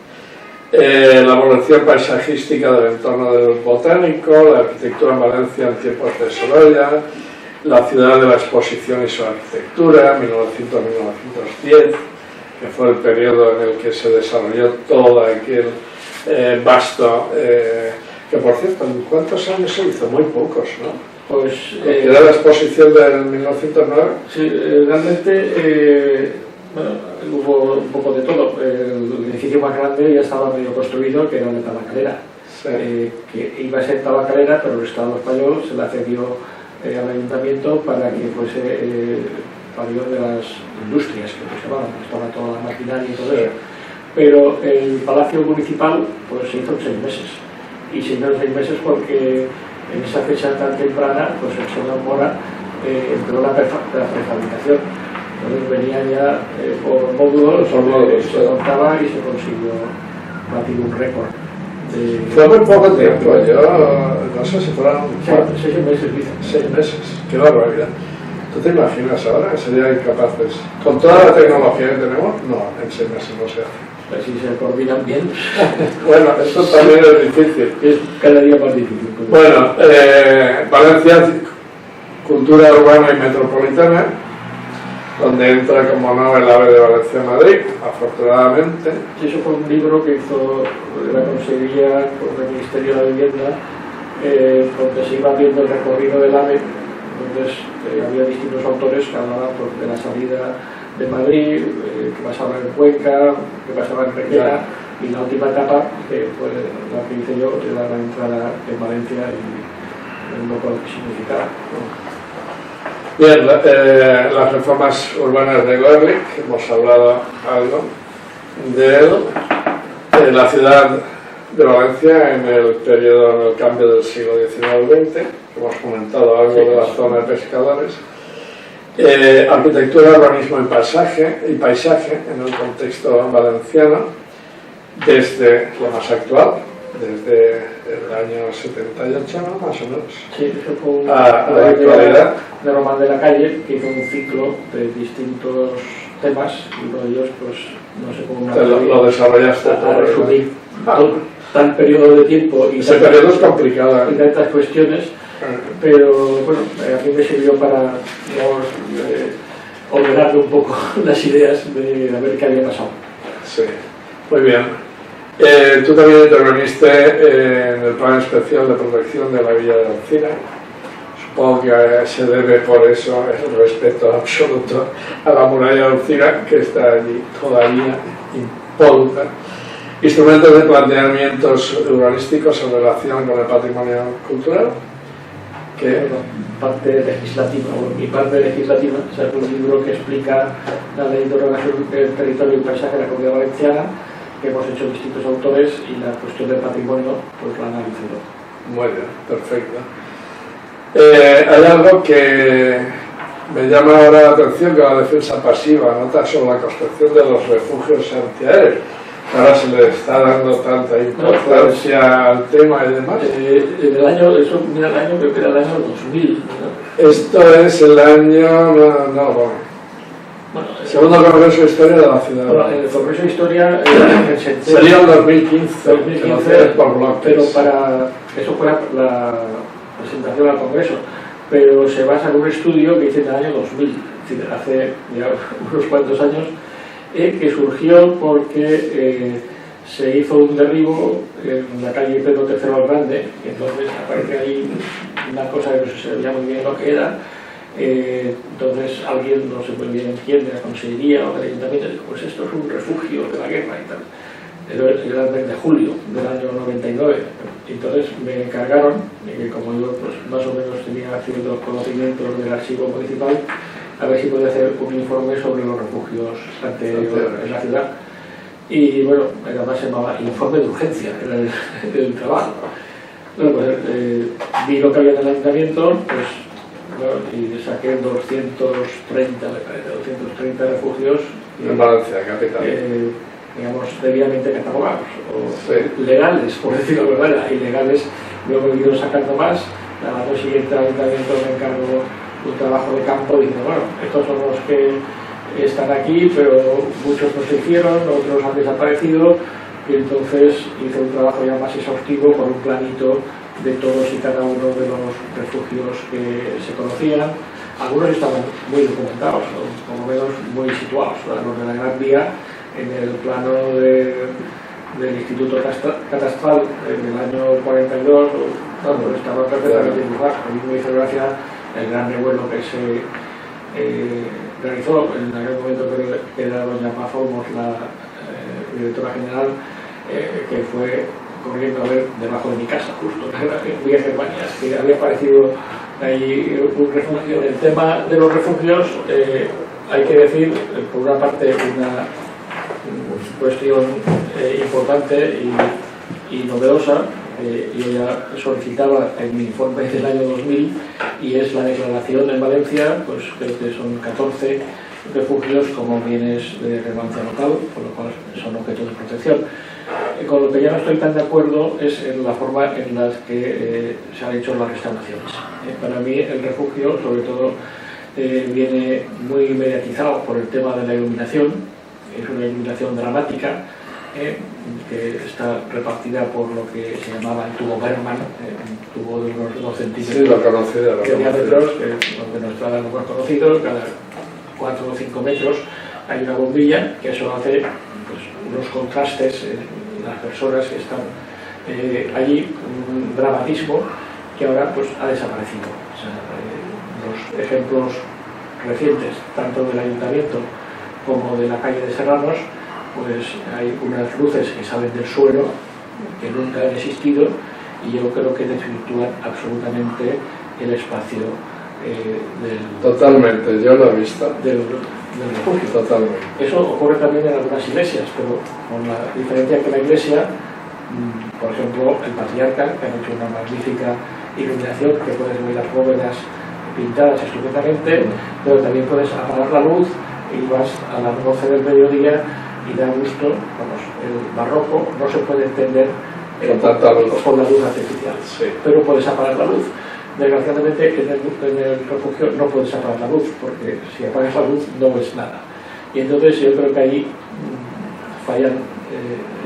La evolución paisajística del entorno del botánico, la arquitectura en Valencia en tiempos de Sorolla, la ciudad de la exposición y su arquitectura, 1900-1910, que fue el periodo en el que se desarrolló todo aquel vasto, que por cierto, ¿en cuántos años se hizo? Muy pocos, ¿no? Pues ¿era la exposición del 1909? Sí, realmente bueno, hubo un poco de todo. El edificio más grande ya estaba medio construido, que era el de Tabacalera, sí. Que iba a ser Tabacalera, pero el Estado español se la cedió al ayuntamiento para que fuese pabellón de las industrias, que se llamaban, estaba toda la maquinaria y todo eso. Pero el Palacio Municipal pues se hizo en 6 meses, y se hizo en 6 meses porque en esa fecha tan temprana, pues el señor Mora entró la prefabricación. Entonces venía ya por módulos, se montaba y se consiguió batir un récord. Fue muy poco tiempo, yo no sé si fueron 6 meses, dicen. 6 meses, qué barbaridad. ¿Tú te imaginas ahora que serían incapaces? Con toda la tecnología que tenemos, no, en 6 meses no se hace. Pues si se coordinan bien. Bueno, esto también es difícil. Es cada día más difícil. Bueno, Valencia, cultura urbana y metropolitana, donde entra, como no, el AVE de Valencia-Madrid, afortunadamente. Y eso fue un libro que hizo la Consejería con el Ministerio de la Vivienda, donde se iba viendo el recorrido del AVE. Entonces había distintos autores que hablaban de la salida de Madrid, que pasaba en Cuenca, que pasaba en Requena, y la última etapa, que fue la que hice yo, era la entrada en Valencia y un poco lo que significaba. Bien, las reformas urbanas de Görlich, hemos hablado algo de él, la ciudad de Valencia en el periodo, en el cambio del siglo XIX-XX, hemos comentado algo de la zona de pescadores. Arquitectura, urbanismo y paisaje en el contexto valenciano, desde lo más actual, desde el año 78, ¿no? Más o menos, sí, eso fue a la actualidad. De Román de la Calle, que hizo un ciclo de distintos temas, y uno de ellos, pues, no sé cómo lo desarrollaste a resumir tal periodo de tiempo y ese periodo es complicado, y tantas cuestiones, pero bueno, a mí me sirvió para, digamos, ordenar un poco las ideas de ver qué había pasado. Sí, muy bien. Tú también interveniste en el Plan Especial de Protección de la Villa de Alcira. Supongo que se debe por eso el respeto absoluto a la muralla de Alcira, que está allí todavía impoluta. Instrumentos de planteamientos urbanísticos en relación con el patrimonio cultural. Que parte legislativa, o mi parte legislativa, o sea, es un libro que explica la ley de ordenación del territorio y paisaje de la Comunidad Valenciana, que hemos hecho distintos autores, y la cuestión del patrimonio pues la analizado. Muy bien, perfecto. Hay algo que me llama ahora la atención, que la defensa pasiva, nota sobre la construcción de los refugios antiaéreos. Ahora se le está dando tanta importancia al tema y demás. El año, eso, mira, el año, creo que era el año 2000, ¿no? Esto es el año, bueno, segundo Congreso de Historia de la Ciudad. Bueno, el Congreso de Historia sería el 2015, por bloques. Pero para eso fue la presentación al Congreso, pero se basa en un estudio que hice en el año 2000, es decir, hace ya unos cuantos años, que surgió porque se hizo un derribo en la calle Pedro III el Grande, y entonces aparece ahí una cosa que no se sabía muy bien lo que era. Entonces alguien, no sé muy bien quién, de la Consejería o del Ayuntamiento, dijo: pues esto es un refugio de la guerra y tal. Era el mes de julio del año 99. Entonces me encargaron, que como yo pues, más o menos tenía ciertos conocimientos del archivo municipal, a ver si podía hacer un informe sobre los refugios en la ciudad. Y bueno, además se llamaba informe de urgencia, era el trabajo. Bueno, pues vi lo que había en el ayuntamiento, pues, bueno, y saqué 230 refugios en Valencia, capital. Digamos, debidamente catalogados, o sí, legales, por decirlo de verdad, ilegales. Luego he ido sacando más. Al año siguiente al ayuntamiento me encargo un trabajo de campo diciendo: bueno, estos son los que están aquí, pero muchos no se hicieron, otros han desaparecido, y entonces hice un trabajo ya más exhaustivo con un planito de todos y cada uno de los refugios que se conocían. Algunos estaban muy documentados, o por lo menos muy situados. Los de la Gran Vía, en el plano del Instituto Catastral del año 42, estaba perfectamente dibujado. A mí me hizo gracia el gran revuelo que se realizó en aquel momento, que era doña Paz Olmos, la directora general, que fue corriendo a ver debajo de mi casa, justo en Villa Germania, que había aparecido ahí un refugio. El tema de los refugios, hay que decir, por una parte, una cuestión importante y novedosa. Yo ya solicitaba en mi informe del año 2000, y es la declaración en Valencia, pues creo que son 14 refugios como bienes de relevancia local, por lo cual son objetos de protección. Con lo que ya no estoy tan de acuerdo es en la forma en la que se han hecho las restauraciones. Para mí el refugio, sobre todo, viene muy mediatizado por el tema de la iluminación. Es una iluminación dramática, que está repartida por lo que se llamaba el tubo Bergman, un tubo de unos 2 centímetros de diámetros, donde no está lo más conocido. Cada 4 o 5 metros hay una bombilla, que eso hace pues, unos contrastes en las personas que están allí, un dramatismo que ahora pues, ha desaparecido. O sea, los ejemplos recientes, tanto del ayuntamiento como de la calle de Serranos, pues hay unas luces que salen del suelo que nunca han existido, y yo creo que desvirtúan absolutamente el espacio totalmente, yo lo he visto del refugio. Totalmente. Eso ocurre también en algunas iglesias, pero con la diferencia que la iglesia, por ejemplo, el patriarca, que han hecho una magnífica iluminación, que puedes ver las bóvedas pintadas estupendamente, pero también puedes apagar la luz y vas a las 12 del mediodía y da gusto. Vamos, el barroco no se puede entender con la luz artificial, sí. Pero puedes apagar la luz. Desgraciadamente en el refugio no puedes apagar la luz, porque si apagas la luz no ves nada. Y entonces yo creo que ahí fallan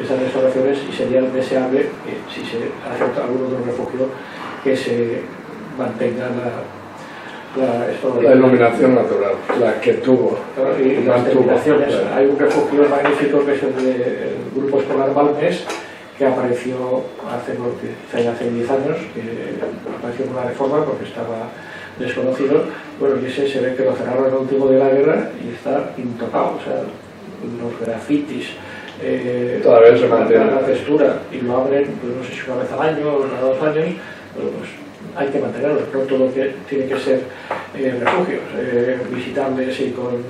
esas restauraciones, y sería deseable que, si se hace algún otro refugio, que se mantenga la iluminación natural, la que tuvo, y las terminaciones. Claro. Hay un refugio magnífico que es el del Grupo Escolar Balmes, que apareció hace 10 años, que apareció con una reforma porque estaba desconocido. Bueno, y ese se ve que lo cerraron en el último de la guerra y está intocado, o sea, los grafitis, todavía se mantiene la textura, y lo abren, pues no sé si una vez al año o cada 2 años, pero pues hay que mantenerlo. No todo que tiene que ser refugios visitables y con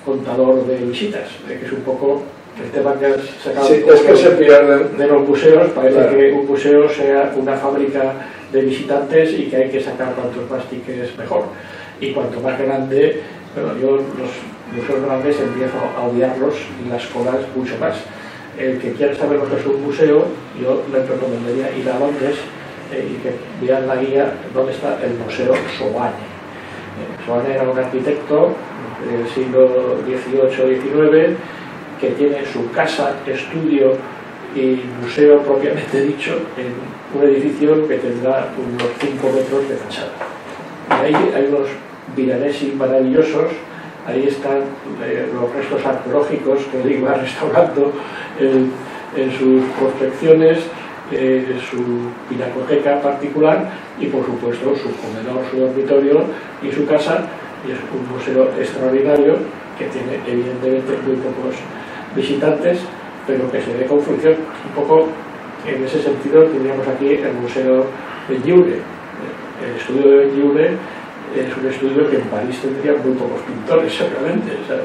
contador de visitas, que es un poco el tema que has sacado. Sí, es que se pierden de los museos. Parece claro. Que un museo sea una fábrica de visitantes y que hay que sacar cuantos más tickets mejor, y cuanto más grande. Bueno, yo los museos grandes empiezo a odiarlos, y las colas mucho más. El que quiera saber lo que es un museo, yo le recomendaría ir a Londres y que vean la guía donde está el Museo Soane. Soane era un arquitecto del siglo XVIII-XIX que tiene su casa, estudio y museo propiamente dicho en un edificio que tendrá unos 5 metros de fachada. Y ahí hay unos viranesi maravillosos. Ahí están los restos arqueológicos que él iba restaurando en sus prospecciones, su pinacoteca particular, y por supuesto su comedor, su dormitorio y su casa. Y es un museo extraordinario que tiene evidentemente muy pocos visitantes, pero que se ve con función. Un poco en ese sentido tendríamos aquí el Museo de Benlliure. El estudio de Benlliure es un estudio que en París tendría muy pocos pintores, obviamente. O sea,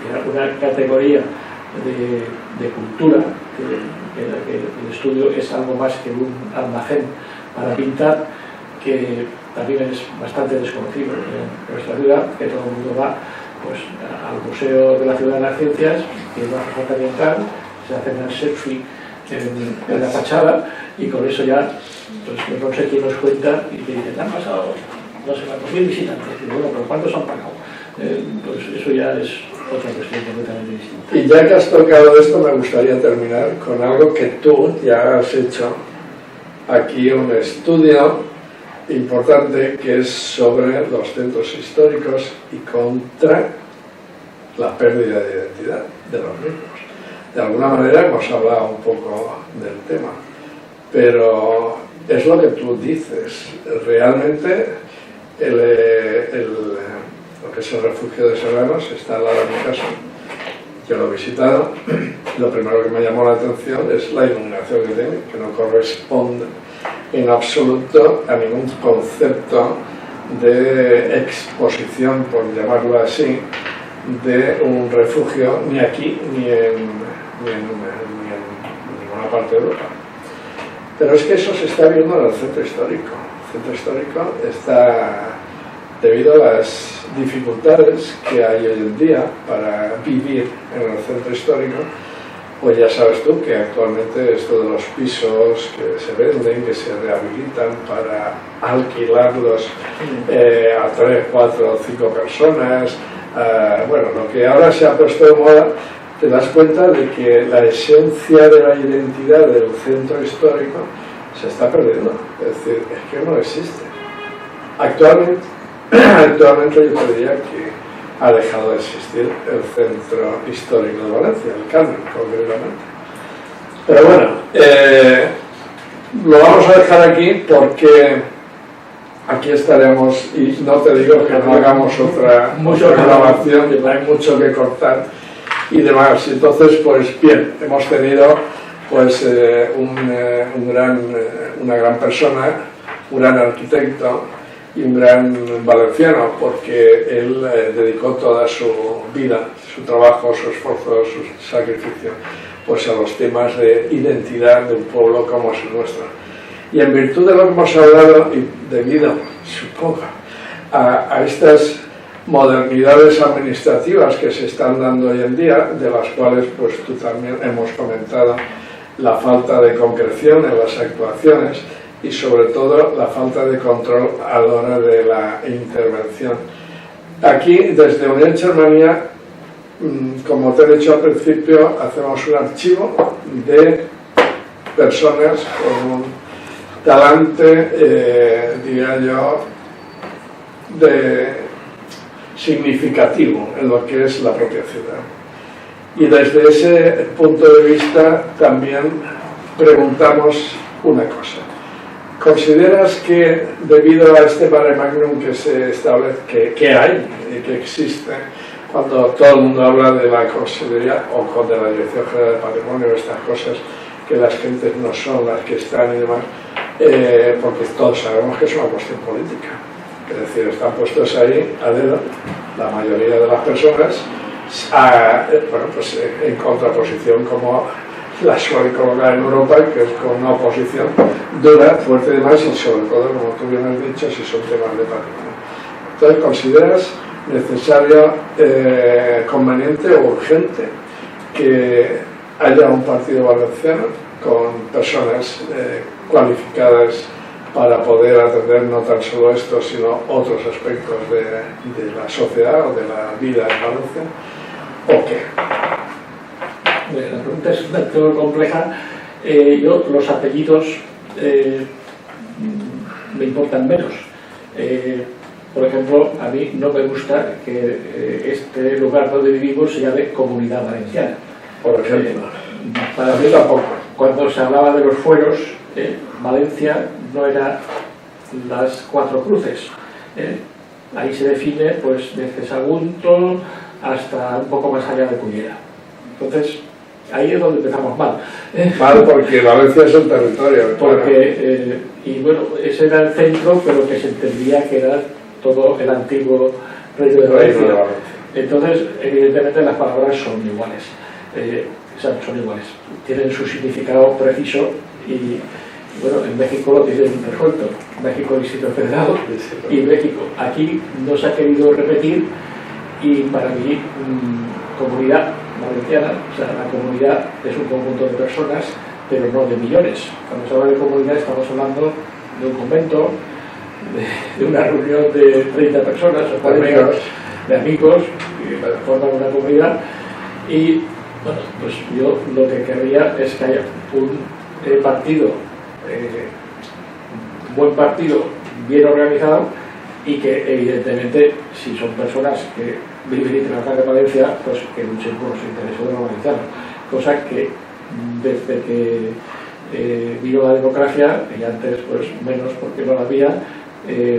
era una categoría de cultura, que el estudio es algo más que un almacén para pintar, que también es bastante desconocido en nuestra ciudad, que todo el mundo va pues al Museo de la Ciudad de las Ciencias, que no hace falta ni entrar, se hacen el selfie en la fachada, y con eso ya, pues no sé quién nos cuenta, y te dicen, han pasado no sé cuántos 1000 visitantes, y bueno, pero ¿cuántos han pagado? Pues eso ya es otra cuestión completamente distinta. Y ya que has tocado esto, me gustaría terminar con algo que tú ya has hecho aquí, un estudio importante que es sobre los centros históricos y contra la pérdida de identidad de los mismos. De alguna manera hemos hablado un poco del tema, pero es lo que tú dices. Realmente lo que es el refugio de Serranos está al lado de mi casa. Yo lo he visitado. Lo primero que me llamó la atención es la iluminación que tiene, que no corresponde en absoluto a ningún concepto de exposición, por llamarlo así, de un refugio, ni aquí ni en ninguna parte de Europa. Pero es que eso se está viendo en el centro histórico. El centro histórico está, debido a las dificultades que hay hoy en día para vivir en el centro histórico, pues ya sabes tú que actualmente esto de los pisos que se venden, que se rehabilitan para alquilarlos a 3, 4 o 5 personas, bueno, lo que ahora se ha puesto de moda, te das cuenta de que la esencia de la identidad del centro histórico se está perdiendo. Es decir, es que no existe. Actualmente yo te diría que ha dejado de existir el centro histórico de Valencia, el Carmen, concretamente. Pero bueno, lo vamos a dejar aquí porque aquí estaremos, y no te digo que no hagamos otra grabación, hay mucho que cortar y demás. Entonces, pues bien, hemos tenido pues una gran persona, un gran arquitecto y un gran valenciano, porque él dedicó toda su vida, su trabajo, su esfuerzo, su sacrificio, pues a los temas de identidad de un pueblo como es el nuestro. Y en virtud de lo que hemos hablado, y debido, supongo, a estas modernidades administrativas que se están dando hoy en día, de las cuales pues tú también hemos comentado la falta de concreción en las actuaciones y sobre todo la falta de control a la hora de la intervención. Aquí, desde Unión Germania, como te he dicho al principio, hacemos un archivo de personas con un talante, diría yo, significativo en lo que es la propia ciudad. Y desde ese punto de vista también preguntamos una cosa. ¿Consideras que debido a este mare magnum que se establece, que hay y que existe, cuando todo el mundo habla de la Consejería o de la Dirección General de Patrimonio, estas cosas, que las gentes no son las que están y demás, porque todos sabemos que es una cuestión política? Es decir, están puestos ahí a dedo la mayoría de las personas, en contraposición como la suele colocar en Europa, que es con una oposición dura, fuerte y demás, y sobre todo, como tú bien has dicho, si son temas de patrimonio. Entonces, ¿consideras necesario, conveniente o urgente que haya un partido valenciano con personas cualificadas para poder atender no tan solo esto, sino otros aspectos de la sociedad o de la vida en Valencia? ¿O qué? La pregunta es un tanto compleja. Yo, los apellidos me importan menos. Por ejemplo, a mí no me gusta que este lugar donde vivimos se llame Comunidad Valenciana. Por ejemplo. Para mí tampoco. Cuando se hablaba de los fueros, Valencia no era las Cuatro Cruces. Ahí se define pues desde Sagunto hasta un poco más allá de Cullera. Entonces, ahí es donde empezamos mal. Mal porque Valencia es el territorio. Porque, y bueno, ese era el centro, pero que se entendía que era todo el antiguo reino de Valencia. Entonces, evidentemente las palabras son iguales. Son iguales. Tienen su significado preciso y, bueno, en México lo tienen resuelto. México Distrito Federal y México. Aquí no se ha querido repetir y para mí, comunidad valenciana, o sea, la comunidad es un conjunto de personas, pero no de millones. Cuando se habla de comunidad estamos hablando de un convento, de una reunión de 30 personas o 40 de amigos que forman una comunidad. Y bueno, pues yo lo que querría es que haya un partido, un buen partido, bien organizado, y que evidentemente, si son personas que viven y trabajan en Valencia, pues que luchen por los intereses de los valencianos, cosa que desde que vino la democracia, y antes pues menos porque no la había,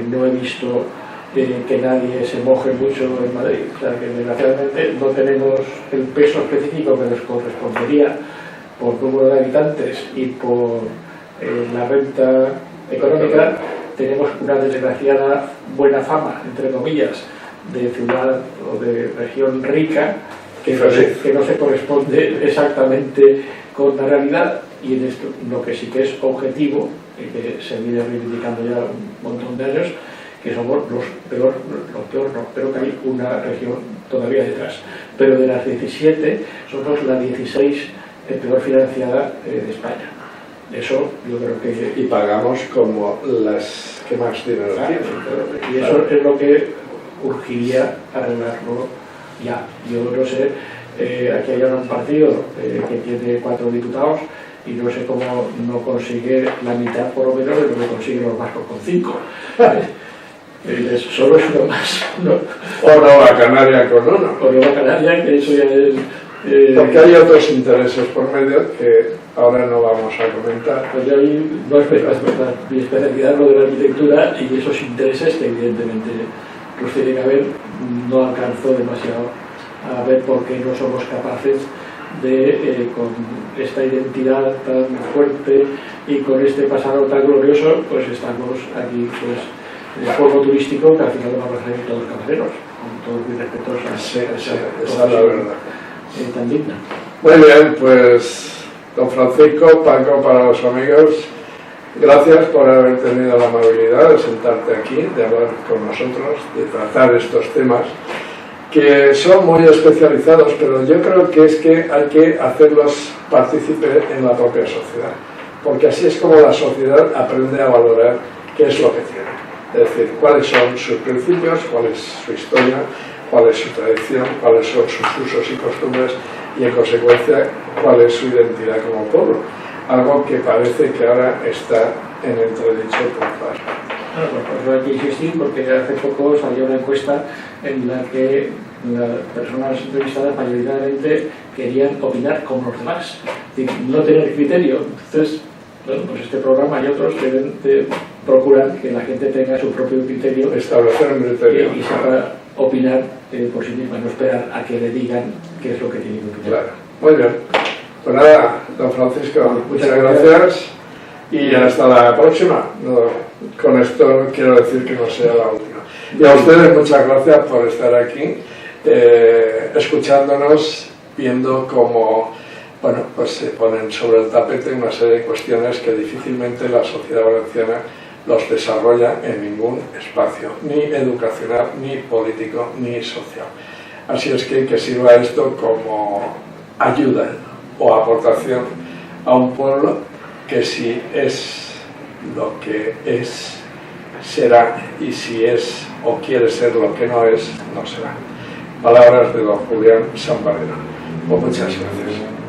no he visto que nadie se moje mucho en Madrid. O sea que desgraciadamente no tenemos el peso específico que nos correspondería por número de habitantes y por la renta económica. Tenemos una desgraciada buena fama, entre comillas, de ciudad o de región rica que no se corresponde exactamente con la realidad, y en esto lo que sí que es objetivo y que se viene reivindicando ya un montón de años, que somos los peor no, pero que hay una región todavía detrás, pero de las 17 somos la 16 peor financiada de España. Eso yo creo que... Y pagamos como las que más dinero tienen. Y eso es lo que urgiría arreglarlo ya. Yo no sé, aquí hay un partido que tiene 4 diputados y no sé cómo no consigue la mitad por lo menos de lo que consiguen los vascos con 5. Solo es uno más. O Nueva Canaria con 1. O Nueva Canaria, que eso ya es... porque hay otros intereses por medio que ahora no vamos a comentar. Pues yo no es mi especialidad lo de la arquitectura, y esos intereses que evidentemente los tiene que haber, no alcanzo demasiado a ver por qué no somos capaces de, con esta identidad tan fuerte y con este pasado tan glorioso, pues estamos aquí pues en el pueblo turístico, que al final vamos a ser todos camareros, con todos mis respetos a esa es la verdad. Tan digna. Muy bien, pues don Francisco, Paco para los amigos, Gracias por haber tenido la amabilidad de sentarte aquí, de hablar con nosotros, de tratar estos temas que son muy especializados, pero yo creo que es que hay que hacerlos partícipes en la propia sociedad, porque así es como la sociedad aprende a valorar qué es lo que tiene, es decir, cuáles son sus principios, cuál es su historia, cuál es su tradición, cuáles son sus usos y costumbres y en consecuencia cuál es su identidad como pueblo, algo que parece que ahora está en entredicho por todas partes. Bueno, pues hay que insistir porque hace poco salió una encuesta en la que las personas entrevistadas mayoritariamente querían opinar como los demás, es decir, no tener criterio. Entonces, bueno, pues este programa y otros deben de procurar que la gente tenga su propio criterio, establecer un criterio y sepa opinar por sí misma, no esperar a que le digan qué es lo que tiene que opinar. Claro, muy bien. Pues nada, don Francisco, muchas gracias y hasta la próxima. No, con esto quiero decir que no sea la última. Y a ustedes muchas gracias por estar aquí, escuchándonos, viendo cómo, bueno, pues se ponen sobre el tapete una serie de cuestiones que difícilmente la sociedad valenciana los desarrolla en ningún espacio, ni educacional, ni político, ni social. Así es que sirva esto como ayuda o aportación a un pueblo que si es lo que es, será, y si es o quiere ser lo que no es, no será. Palabras de don Julián Sambarero. Pues muchas gracias.